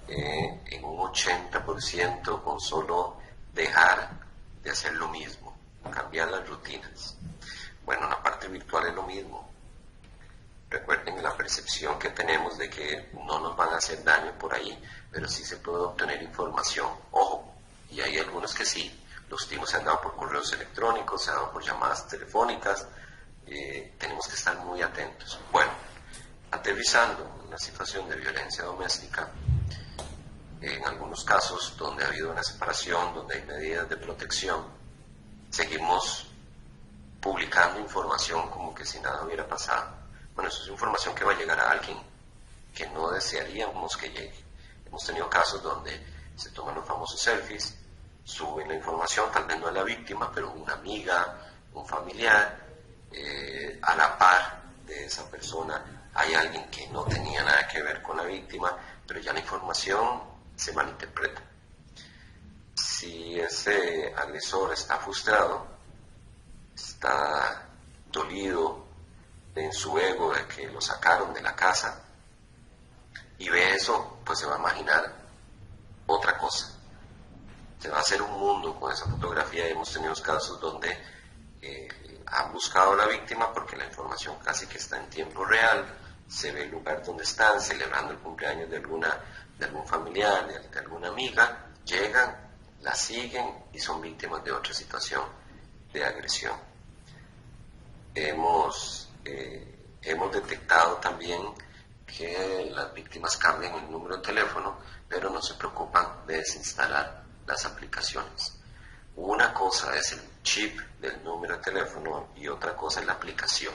en un 80% con solo dejar de hacer lo mismo, cambiar las rutinas. Bueno, en la parte virtual es lo mismo. Recuerden la percepción que tenemos de que no nos van a hacer daño por ahí, pero sí se puede obtener información. Ojo, y hay algunos que sí. Los timos se han dado por correos electrónicos, se han dado por llamadas telefónicas. Tenemos que estar muy atentos. Bueno, aterrizando una situación de violencia doméstica, en algunos casos donde ha habido una separación, donde hay medidas de protección, seguimos publicando información como que si nada hubiera pasado. Bueno, eso es información que va a llegar a alguien que no desearíamos que llegue. Hemos tenido casos donde se toman los famosos selfies, suben la información, tal vez no a la víctima, pero una amiga, un familiar, a la par de esa persona hay alguien que no tenía nada que ver con la víctima, pero ya la información se malinterpreta. Si ese agresor está frustrado, está dolido en su ego de que lo sacaron de la casa y ve eso, pues se va a imaginar otra cosa. Se va a hacer un mundo con esa fotografía. Hemos tenido casos donde han buscado a la víctima porque la información casi que está en tiempo real, se ve el lugar donde están, celebrando el cumpleaños de algún familiar, de alguna amiga, llegan, la siguen y son víctimas de otra situación de agresión. Hemos detectado también que las víctimas cambian el número de teléfono, pero no se preocupan de desinstalar las aplicaciones. Una cosa es el chip del número de teléfono y otra cosa es la aplicación.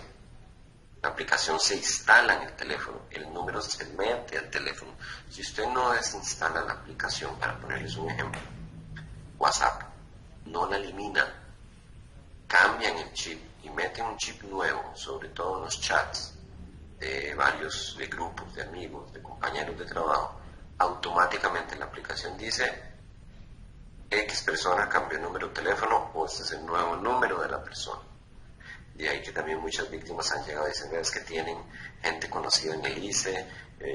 La aplicación se instala en el teléfono, el número se mete al teléfono. Si usted no desinstala la aplicación, para ponerles un ejemplo, WhatsApp, no la elimina, cambian el chip y meten un chip nuevo, sobre todo en los chats de varios de grupos, de amigos, de compañeros de trabajo, automáticamente la aplicación dice X persona cambió el número de teléfono o este es el nuevo número de la persona. De ahí que también muchas víctimas han llegado a decir, es que tienen gente conocida en el ICE,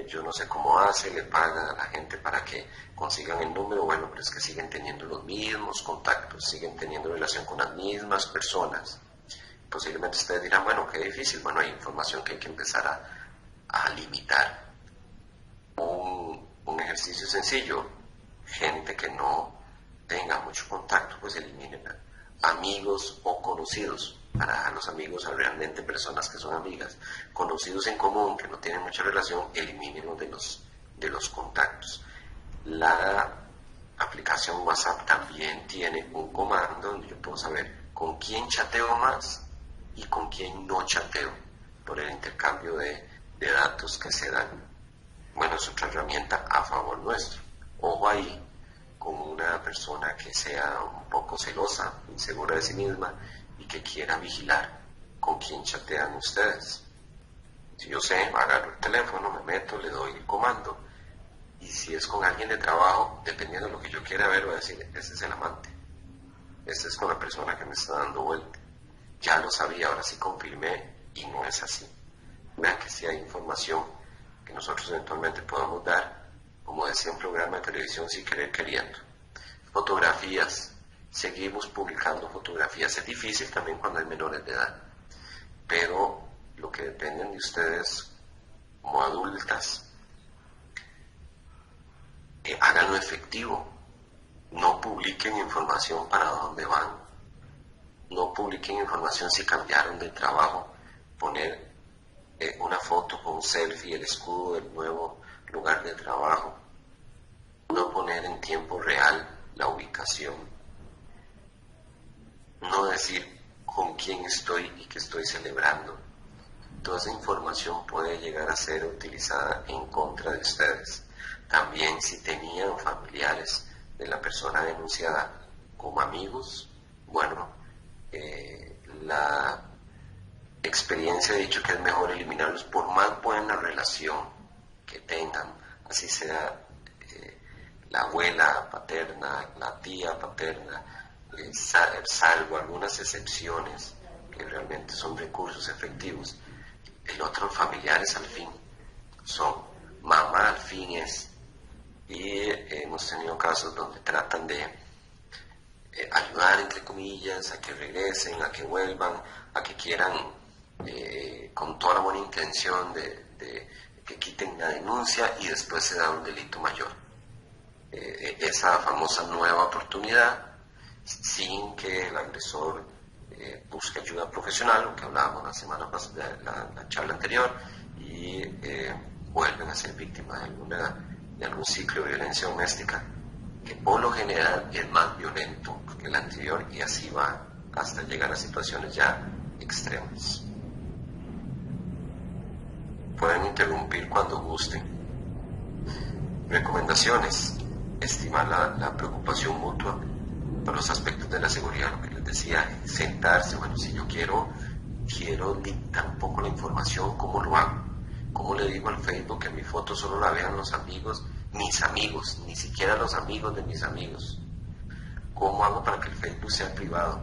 yo no sé cómo hace, le pagan a la gente para que consigan el número. Bueno, pero es que siguen teniendo los mismos contactos, siguen teniendo relación con las mismas personas. Posiblemente ustedes dirán, bueno, qué difícil. Bueno, hay información que hay que empezar a limitar. Un ejercicio sencillo, gente que no tenga mucho contacto, pues eliminen amigos o conocidos, para dejar los amigos a realmente personas que son amigas. Conocidos en común que no tienen mucha relación, elimínenlos de los contactos. La aplicación WhatsApp también tiene un comando donde yo puedo saber con quién chateo más y con quién no chateo, por el intercambio de datos que se dan. Bueno, es otra herramienta a favor nuestro. Ojo ahí con una persona que sea un poco celosa, insegura de sí misma y que quiera vigilar con quién chatean ustedes. Si yo sé, agarro el teléfono, me meto, le doy el comando, y si es con alguien de trabajo, dependiendo de lo que yo quiera ver, voy a decir, ese es el amante, ese es con la persona que me está dando vuelta. Ya lo sabía, ahora sí confirmé y no es así. Vean que sí hay información que nosotros eventualmente podamos dar, como decía un programa de televisión, sin querer queriendo. Fotografías, seguimos publicando fotografías. Es difícil también cuando hay menores de edad, pero lo que dependen de ustedes como adultas, háganlo efectivo. No publiquen información para dónde van, no publiquen información si cambiaron de trabajo, poner una foto con un selfie, el escudo del nuevo lugar de trabajo, no poner en tiempo real la ubicación, no decir con quién estoy y qué estoy celebrando. Toda esa información puede llegar a ser utilizada en contra de ustedes. También si tenían familiares de la persona denunciada como amigos, bueno, la experiencia ha dicho que es mejor eliminarlos por más buena relación que tengan, así sea la abuela paterna, la tía paterna, salvo algunas excepciones que realmente son recursos efectivos. El otro, familiares al fin son, mamá al fin es, y hemos tenido casos donde tratan de ayudar, entre comillas, a que regresen, a que vuelvan, a que quieran con toda la buena intención de que quiten la denuncia y después se da un delito mayor. Esa famosa nueva oportunidad, sin que el agresor busque ayuda profesional, lo que hablábamos la semana pasada, la charla anterior, y vuelven a ser víctimas de algún ciclo de violencia doméstica, que por lo general es más violento que el anterior, y así va hasta llegar a situaciones ya extremas. Pueden interrumpir cuando gusten. Recomendaciones: estimar la preocupación mutua, Para los aspectos de la seguridad, lo que les decía, sentarse, bueno, si yo quiero dictar un poco la información, ¿cómo lo hago? ¿Cómo le digo al Facebook que mi foto solo la vean los amigos, mis amigos, ni siquiera los amigos de mis amigos? ¿Cómo hago para que el Facebook sea privado?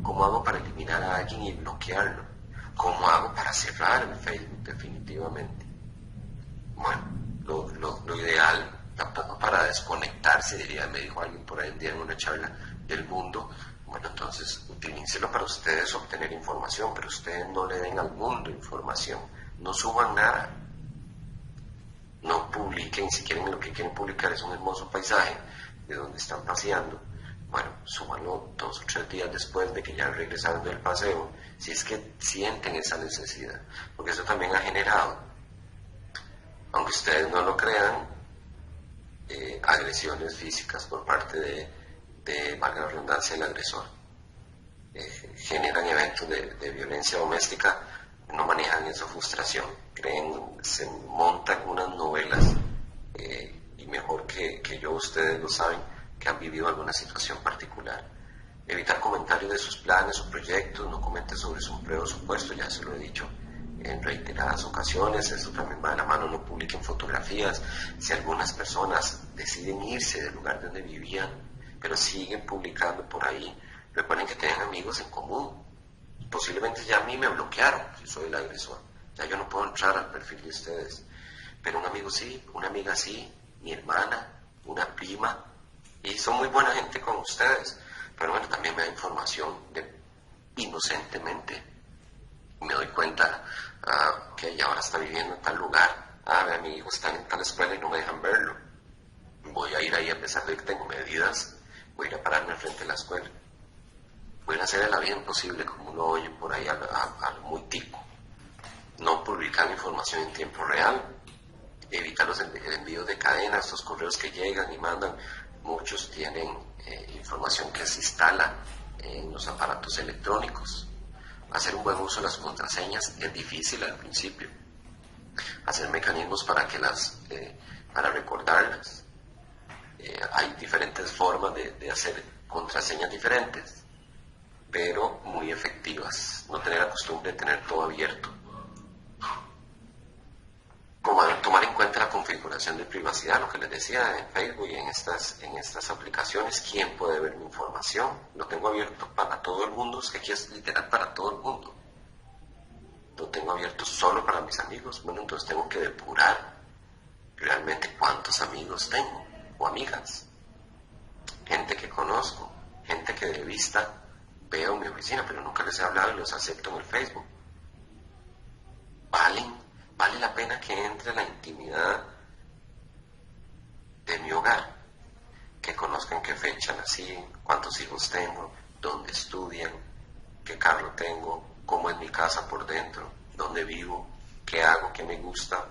¿Cómo hago para eliminar a alguien y bloquearlo? ¿Cómo hago para cerrar el Facebook definitivamente? Bueno, lo ideal, tampoco para desconectarse, diría, me dijo alguien por ahí un día en una charla, del mundo. Bueno, entonces utilícelo para ustedes obtener información, pero ustedes no le den al mundo información, no suban nada, no publiquen. Si quieren, lo que quieren publicar es un hermoso paisaje de donde están paseando, bueno, súbanlo 2 o 3 días después de que ya regresaron del paseo, si es que sienten esa necesidad, porque eso también ha generado, aunque ustedes no lo crean, agresiones físicas por parte de valga la redundancia, el agresor. Generan eventos de violencia doméstica, no manejan esa frustración, se montan unas novelas, y mejor que yo, ustedes lo saben, que han vivido alguna situación particular. Evitar comentarios de sus planes o proyectos, no comenten sobre su empleo o su puesto, ya se lo he dicho en reiteradas ocasiones. Eso también va de la mano, no publiquen fotografías. Si algunas personas deciden irse del lugar donde vivían, pero siguen publicando por ahí, recuerden que tienen amigos en común. Posiblemente ya a mí me bloquearon, si soy el agresor, ya yo no puedo entrar al perfil de ustedes, pero un amigo sí, una amiga sí, mi hermana, una prima, y son muy buena gente con ustedes, pero bueno, también me da información inocentemente. Me doy cuenta que ella ahora está viviendo en tal lugar, mi hijo está en tal escuela y no me dejan verlo. Voy a ir ahí a pesar de que tengo medidas, voy a ir a pararme al frente de la escuela. Voy a hacer la vida imposible, como uno oye por ahí al muy tico. No publicar información en tiempo real, evitar el envío de cadena, estos correos que llegan y mandan. Muchos tienen información que se instala en los aparatos electrónicos. Hacer un buen uso de las contraseñas es difícil al principio. Hacer mecanismos para recordarlas. Hay diferentes formas de hacer contraseñas diferentes, pero muy efectivas. No tener la costumbre de tener todo abierto. Tomar en cuenta la configuración de privacidad, lo que les decía en Facebook y en estas aplicaciones. ¿Quién puede ver mi información? Lo tengo abierto para todo el mundo, es que aquí es literal para todo el mundo. Lo tengo abierto solo para mis amigos. Bueno, entonces tengo que depurar realmente cuántos amigos tengo o amigas. Gente que conozco, gente que de vista veo en mi oficina, pero nunca les he hablado y los acepto en el Facebook. Vale la pena que entre en la intimidad de mi hogar, que conozcan qué fecha nací, cuántos hijos tengo, dónde estudian, qué carro tengo, cómo es mi casa por dentro, dónde vivo, qué hago, qué me gusta,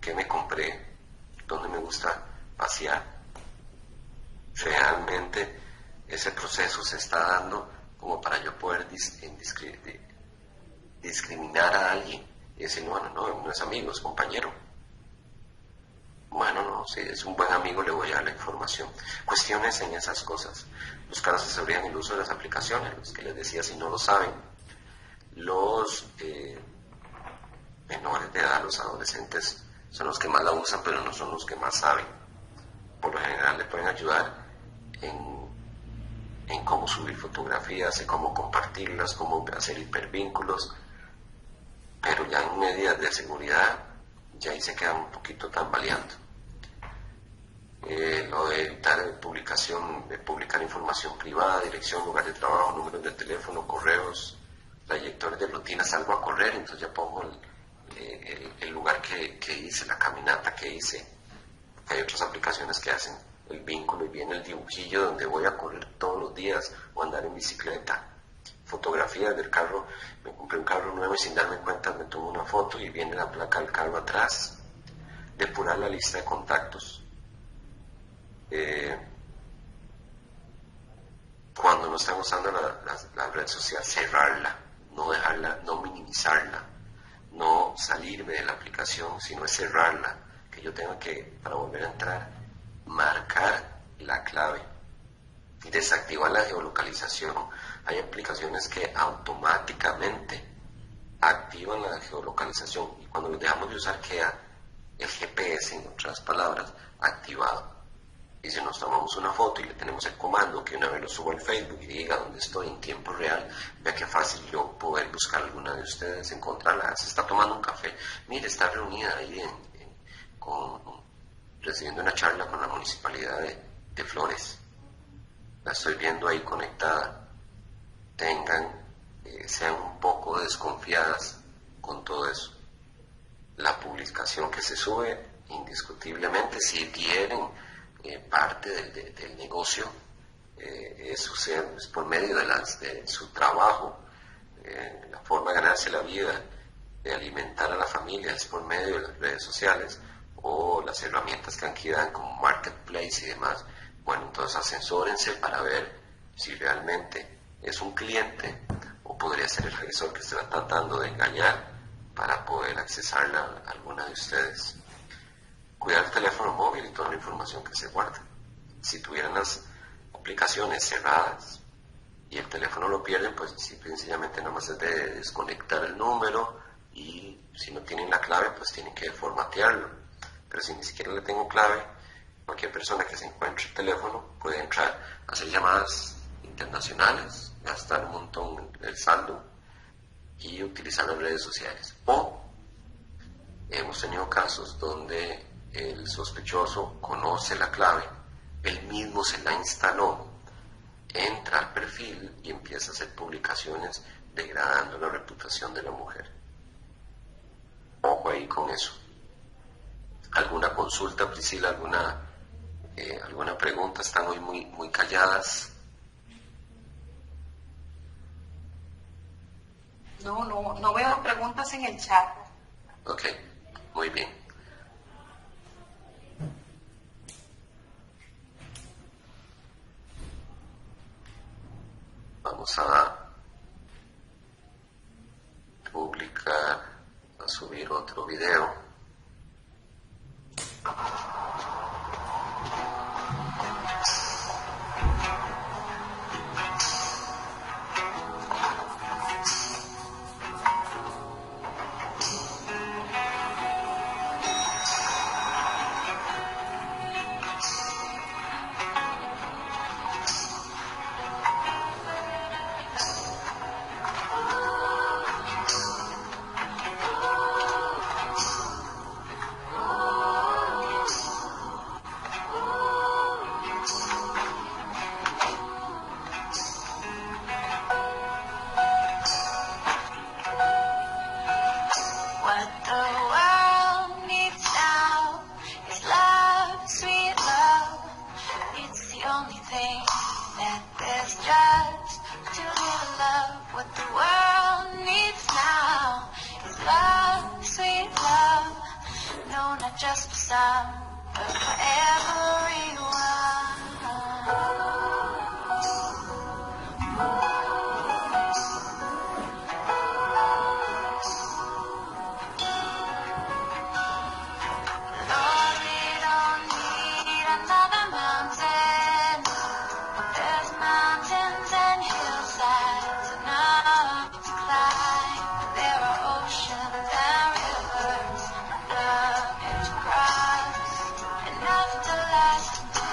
qué me compré, dónde me gusta pasear. Realmente ese proceso se está dando como para yo poder discriminar a alguien y decir, no es amigo, es compañero. Bueno, no, si es un buen amigo le voy a dar la información. Cuestiones en esas cosas. Buscar asesoría en el uso de las aplicaciones, los que les decía, si no lo saben, los menores de edad, los adolescentes, son los que más la usan, pero no son los que más saben. Por lo general le pueden ayudar en cómo subir fotografías, en cómo compartirlas, cómo hacer hipervínculos, pero ya en medidas de seguridad ya ahí se quedan un poquito tambaleando. Lo de evitar publicar información privada, dirección, lugar de trabajo, números de teléfono, correos, trayectorias de rutina. Salgo a correr, entonces ya pongo el lugar que hice, la caminata que hice. Hay otras aplicaciones que hacen el vínculo y viene el dibujillo donde voy a correr todos los días o andar en bicicleta. Fotografías del carro, me compré un carro nuevo y sin darme cuenta me tomo una foto y viene la placa del carro atrás. Depurar la lista de contactos. Cuando no están usando la red social, cerrarla, no dejarla, no minimizarla, no salirme de la aplicación, sino es cerrarla, que yo tenga que, para volver a entrar, marcar la clave. desactivar la geolocalización. Hay aplicaciones que automáticamente activan la geolocalización y cuando dejamos de usar queda el GPS, en otras palabras, activado. Y si nos tomamos una foto y le tenemos el comando que una vez lo subo al Facebook y diga dónde estoy en tiempo real, vea qué fácil yo poder buscar a alguna de ustedes, encontrarla. Se está tomando un café, mire, está reunida ahí recibiendo una charla con la municipalidad de Flores. La estoy viendo ahí conectada. Sean un poco desconfiadas con todo eso. La publicación que se sube, indiscutiblemente, si quieren parte del negocio, eso es por medio de su trabajo, la forma de ganarse la vida, de alimentar a la familia, es por medio de las redes sociales o las herramientas que aquí dan como Marketplace y demás. Bueno, entonces asesórense para ver si realmente es un cliente o podría ser el agresor que está tratando de engañar para poder accesarla a alguna de ustedes. Cuidar el teléfono móvil y toda la información que se guarda. Si tuvieran las aplicaciones cerradas y el teléfono lo pierden, pues simple y sencillamente nada más es de desconectar el número y si no tienen la clave, pues tienen que formatearlo. Pero si ni siquiera le tengo clave, cualquier persona que se encuentre el teléfono puede entrar, hacer llamadas internacionales, gastar un montón el saldo y utilizar las redes sociales. O hemos tenido casos donde el sospechoso conoce la clave, él mismo se la instaló, entra al perfil y empieza a hacer publicaciones degradando la reputación de la mujer. Ojo ahí con eso. ¿Alguna consulta, Priscila? ¿Alguna pregunta? Están hoy muy calladas. No veo preguntas en el chat. Ok, muy bien. Vamos a publicar, a subir otro video. Just for some, but for everyone. Lord, we don't need another mountain. There's mountains and hillsides enough to climb. There are oceans and rivers enough to cross, enough to last.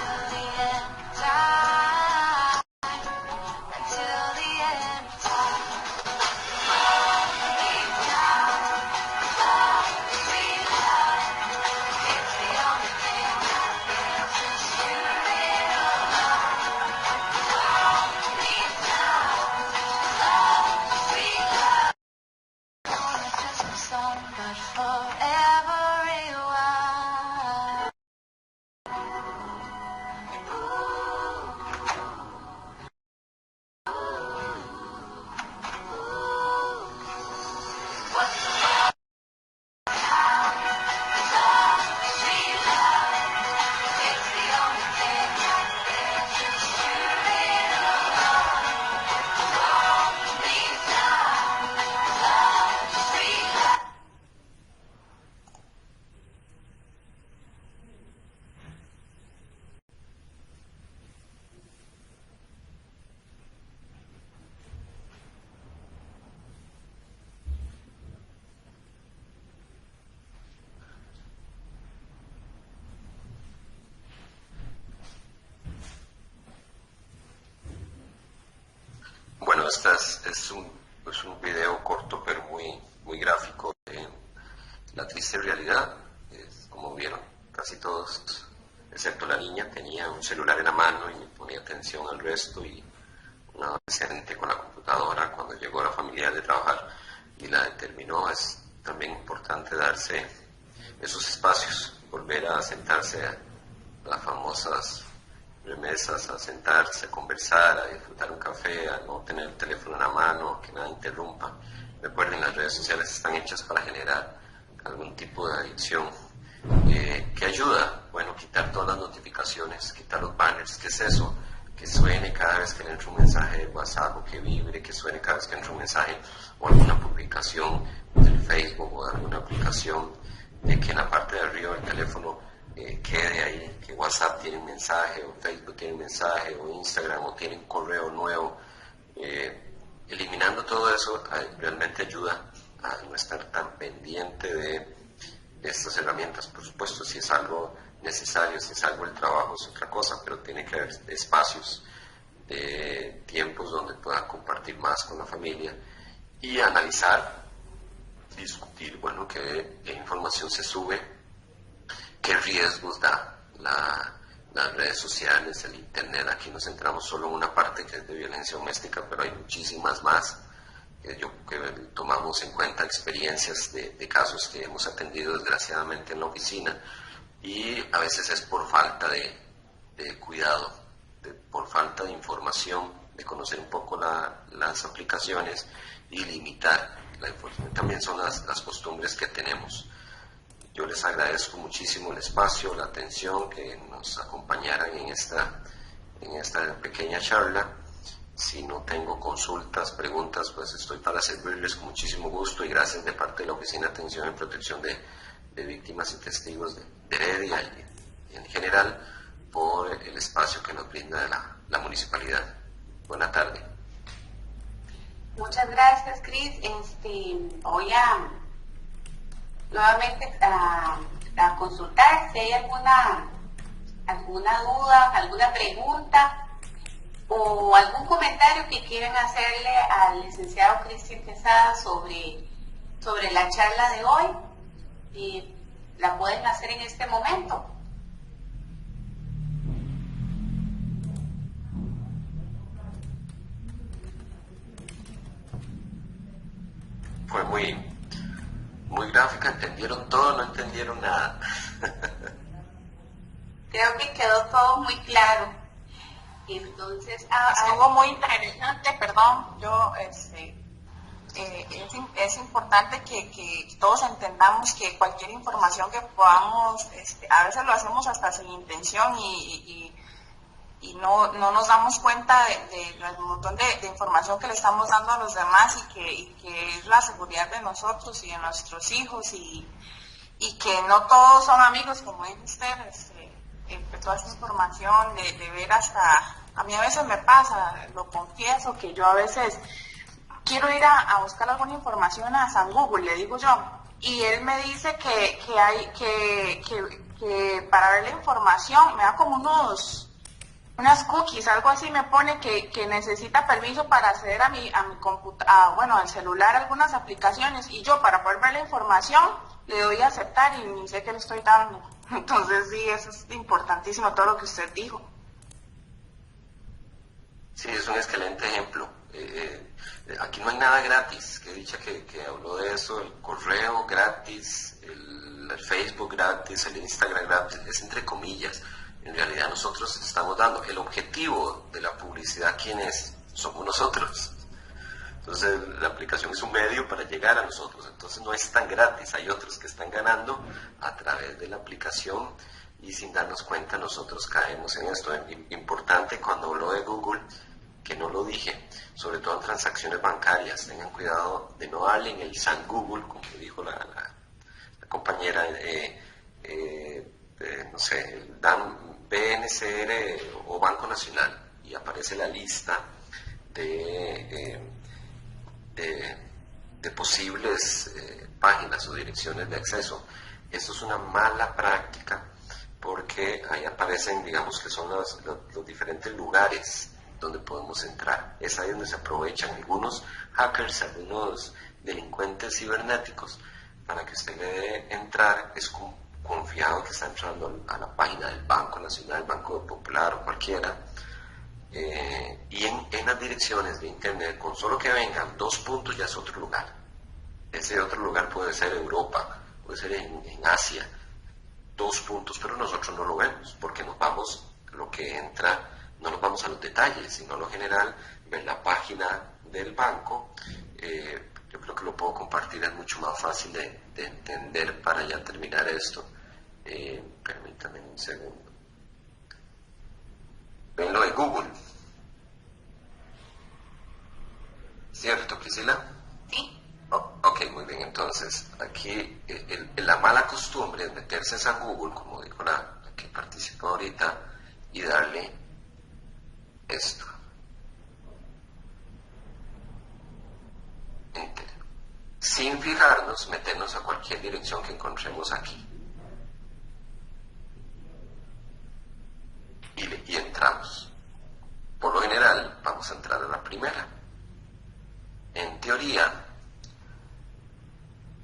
es un video corto pero muy gráfico de la triste realidad. Como vieron, casi todos, excepto la niña, tenía un celular en la mano y ponía atención al resto, y un adolescente con la computadora cuando llegó la familiar de trabajar y la determinó. Es también importante darse esos espacios, volver a sentarse a las famosas remesas, a sentarse, a conversar, a disfrutar un café, a no tener el teléfono en la mano, que nada interrumpa. Recuerden, las redes sociales están hechas para generar algún tipo de adicción. ¿Qué ayuda? Bueno, quitar todas las notificaciones, quitar los banners. ¿Qué es eso? Que suene cada vez que le entre un mensaje de WhatsApp, o que vibre, que suene cada vez que entre un mensaje o alguna publicación del Facebook o de alguna aplicación, de que en la parte de arriba del teléfono quede ahí que WhatsApp tiene un mensaje, o Facebook tiene un mensaje, o Instagram, o tiene un correo nuevo. Eliminando todo eso realmente ayuda a no estar tan pendiente de estas herramientas. Por supuesto, si es algo necesario, si es algo del trabajo, es otra cosa, pero tiene que haber espacios, tiempos donde pueda compartir más con la familia y analizar, discutir, bueno, qué información se sube, qué riesgos da las redes sociales, el internet. Aquí nos centramos solo en una parte, que es de violencia doméstica, pero hay muchísimas más. Que tomamos en cuenta experiencias de casos que hemos atendido desgraciadamente en la oficina, y a veces es por falta de cuidado, por falta de información, de conocer un poco las aplicaciones y limitar la información. También son las costumbres que tenemos. Yo les agradezco muchísimo el espacio, la atención, que nos acompañaran en esta pequeña charla. Si no tengo consultas, preguntas, pues estoy para servirles con muchísimo gusto, y gracias de parte de la Oficina de Atención y Protección de Víctimas y Testigos de Heredia y en general por el espacio que nos brinda la municipalidad. Buena tarde. Muchas gracias, Cris. Voy a nuevamente a consultar si hay alguna duda, alguna pregunta o algún comentario que quieran hacerle al licenciado Cristian Quesada sobre la charla de hoy. La pueden hacer en este momento. Fue muy gráfica, entendieron todo, no entendieron nada. Creo que quedó todo muy claro. Entonces, algo muy interesante, perdón, es importante que todos entendamos que cualquier información que podamos, a veces lo hacemos hasta sin intención y no nos damos cuenta del montón de información que le estamos dando a los demás, y que es la seguridad de nosotros y de nuestros hijos, y que no todos son amigos, como dice usted. Toda esa información de ver hasta, a mí a veces me pasa, lo confieso, que yo a veces quiero ir a buscar alguna información a San Google, le digo yo, y él me dice que para ver la información me da como unas cookies, algo así, me pone que necesita permiso para acceder a mi computadora, al celular, algunas aplicaciones, y yo para poder ver la información le doy a aceptar y ni sé qué le estoy dando. Entonces sí, eso es importantísimo, todo lo que usted dijo. Sí, es un excelente ejemplo. Aquí no hay nada gratis, que dicha que habló de eso, el correo gratis, el Facebook gratis, el Instagram gratis, es entre comillas. En realidad nosotros estamos dando el objetivo de la publicidad. ¿Quiénes somos nosotros? Entonces la aplicación es un medio para llegar a nosotros, entonces no es tan gratis. Hay otros que están ganando a través de la aplicación y sin darnos cuenta nosotros caemos en esto. Importante cuando hablo de Google, que no lo dije, sobre todo en transacciones bancarias, tengan cuidado de no darle en el San Google, como dijo la compañera, no sé, dan BNCR o Banco Nacional y aparece la lista de posibles páginas o direcciones de acceso. Esto es una mala práctica, porque ahí aparecen, digamos, que son los diferentes lugares donde podemos entrar. Es ahí donde se aprovechan algunos hackers, algunos delincuentes cibernéticos, para que usted le dé entrar, es confiado que está entrando a la página del Banco Nacional, Banco Popular o cualquiera, y en las direcciones de internet, con solo que vengan 2 puntos ya es otro lugar. Ese otro lugar puede ser Europa, puede ser en Asia, 2 puntos, pero nosotros no lo vemos, porque nos vamos, lo que entra, no nos vamos a los detalles, sino a lo general, ver la página del banco. Yo creo que lo puedo compartir, es mucho más fácil de entender para ya terminar esto. Permítanme un segundo. Ven lo de Google. ¿Cierto, Priscila? Sí. Oh, ok, muy bien. Entonces, aquí la mala costumbre es meterse a Google, como dijo la que participó ahorita, y darle esto. Enter. Sin fijarnos, meternos a cualquier dirección que encontremos aquí. Y entramos. Por lo general, vamos a entrar a la primera. En teoría,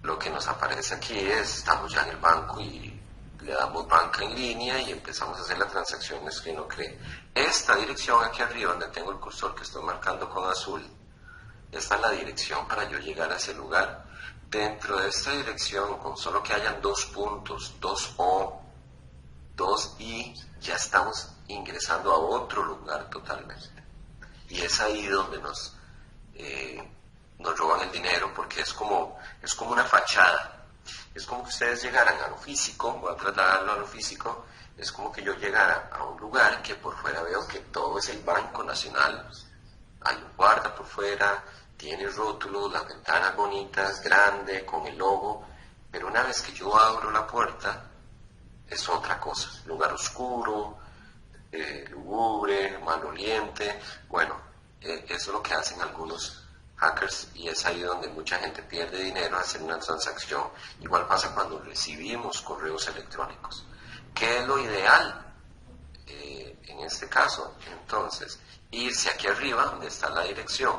lo que nos aparece aquí es, estamos ya en el banco y le damos banca en línea y empezamos a hacer las transacciones que uno cree. Esta dirección aquí arriba, donde tengo el cursor que estoy marcando con azul, esta es la dirección para yo llegar a ese lugar. Dentro de esta dirección, con solo que hayan 2 puntos, 2 O, 2 I, ya estamos ingresando a otro lugar totalmente. Y es ahí donde nos roban el dinero, porque es como una fachada. Es como que ustedes llegaran a lo físico, voy a trasladarlo a lo físico, es como que yo llegara a un lugar que por fuera veo que todo es el Banco Nacional, hay un guarda por fuera, tiene rótulos, las ventanas bonitas, grande, con el logo, pero una vez que yo abro la puerta, es otra cosa, lugar oscuro, lúgubre, maloliente. Bueno, eso es lo que hacen algunos hackers y es ahí donde mucha gente pierde dinero al hacer una transacción. Igual pasa cuando recibimos correos electrónicos. ¿Qué es lo ideal en este caso? Entonces, irse aquí arriba donde está la dirección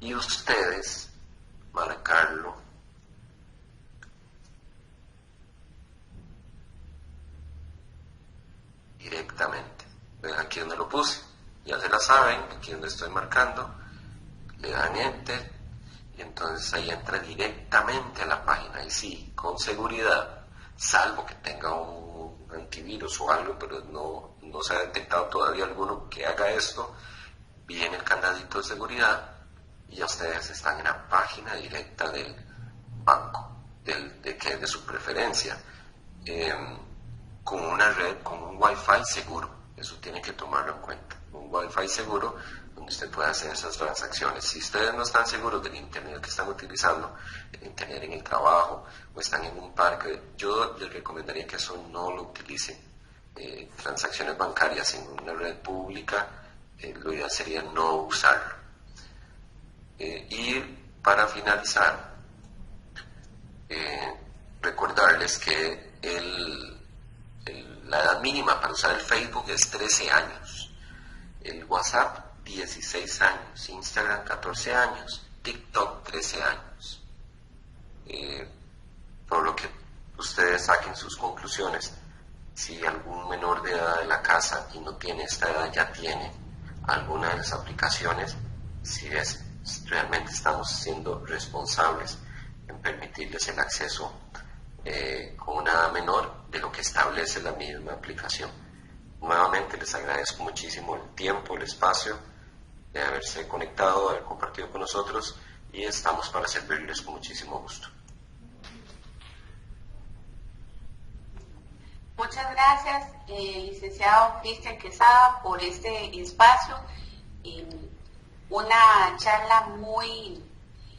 y ustedes marcarlo directamente. Ven aquí donde lo puse, ya se la saben, aquí donde estoy marcando, le dan enter y entonces ahí entra directamente a la página. Y sí, con seguridad, salvo que tenga un antivirus o algo, pero no se ha detectado todavía alguno que haga esto, viene el candadito de seguridad y ya ustedes están en la página directa del banco, de su preferencia, con una red, con un wifi seguro. Eso tiene que tomarlo en cuenta, un wifi seguro donde usted pueda hacer esas transacciones. Si ustedes no están seguros del internet que están utilizando, el internet en el trabajo o están en un parque, yo les recomendaría que eso no lo utilicen. Transacciones bancarias en una red pública, lo ideal sería no usarlo. Y para finalizar, recordarles que la edad mínima para usar el Facebook es 13 años, el WhatsApp 16 años, Instagram 14 años, TikTok 13 años. Por lo que ustedes saquen sus conclusiones. Si algún menor de edad de la casa y no tiene esta edad ya tiene alguna de las aplicaciones, si realmente estamos siendo responsables en permitirles el acceso con una edad menor de lo que establece la misma aplicación. Nuevamente les agradezco muchísimo el tiempo, el espacio de haberse conectado, de haber compartido con nosotros y estamos para servirles con muchísimo gusto. Muchas gracias, licenciado Cristian Quesada, por este espacio. Una charla muy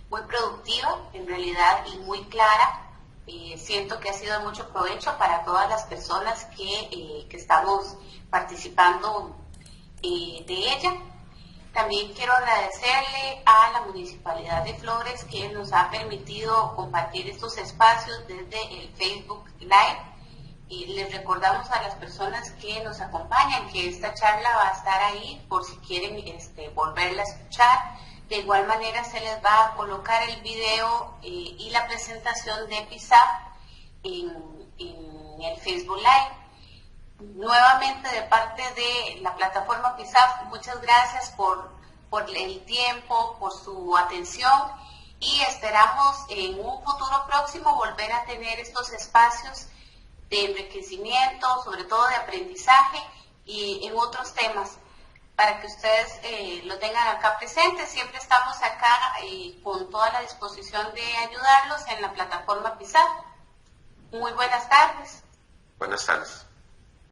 productiva, en realidad, y muy clara. Siento que ha sido de mucho provecho para todas las personas que estamos participando de ella. También quiero agradecerle a la Municipalidad de Flores que nos ha permitido compartir estos espacios desde el Facebook Live. Y les recordamos a las personas que nos acompañan que esta charla va a estar ahí por si quieren volverla a escuchar. De igual manera se les va a colocar el video y la presentación de PISAF en el Facebook Live. Nuevamente de parte de la plataforma PISAF, muchas gracias por el tiempo, por su atención y esperamos en un futuro próximo volver a tener estos espacios de enriquecimiento, sobre todo de aprendizaje y en otros temas, para que ustedes lo tengan acá presente. Siempre estamos acá con toda la disposición de ayudarlos en la plataforma PISAF. Muy buenas tardes. Buenas tardes.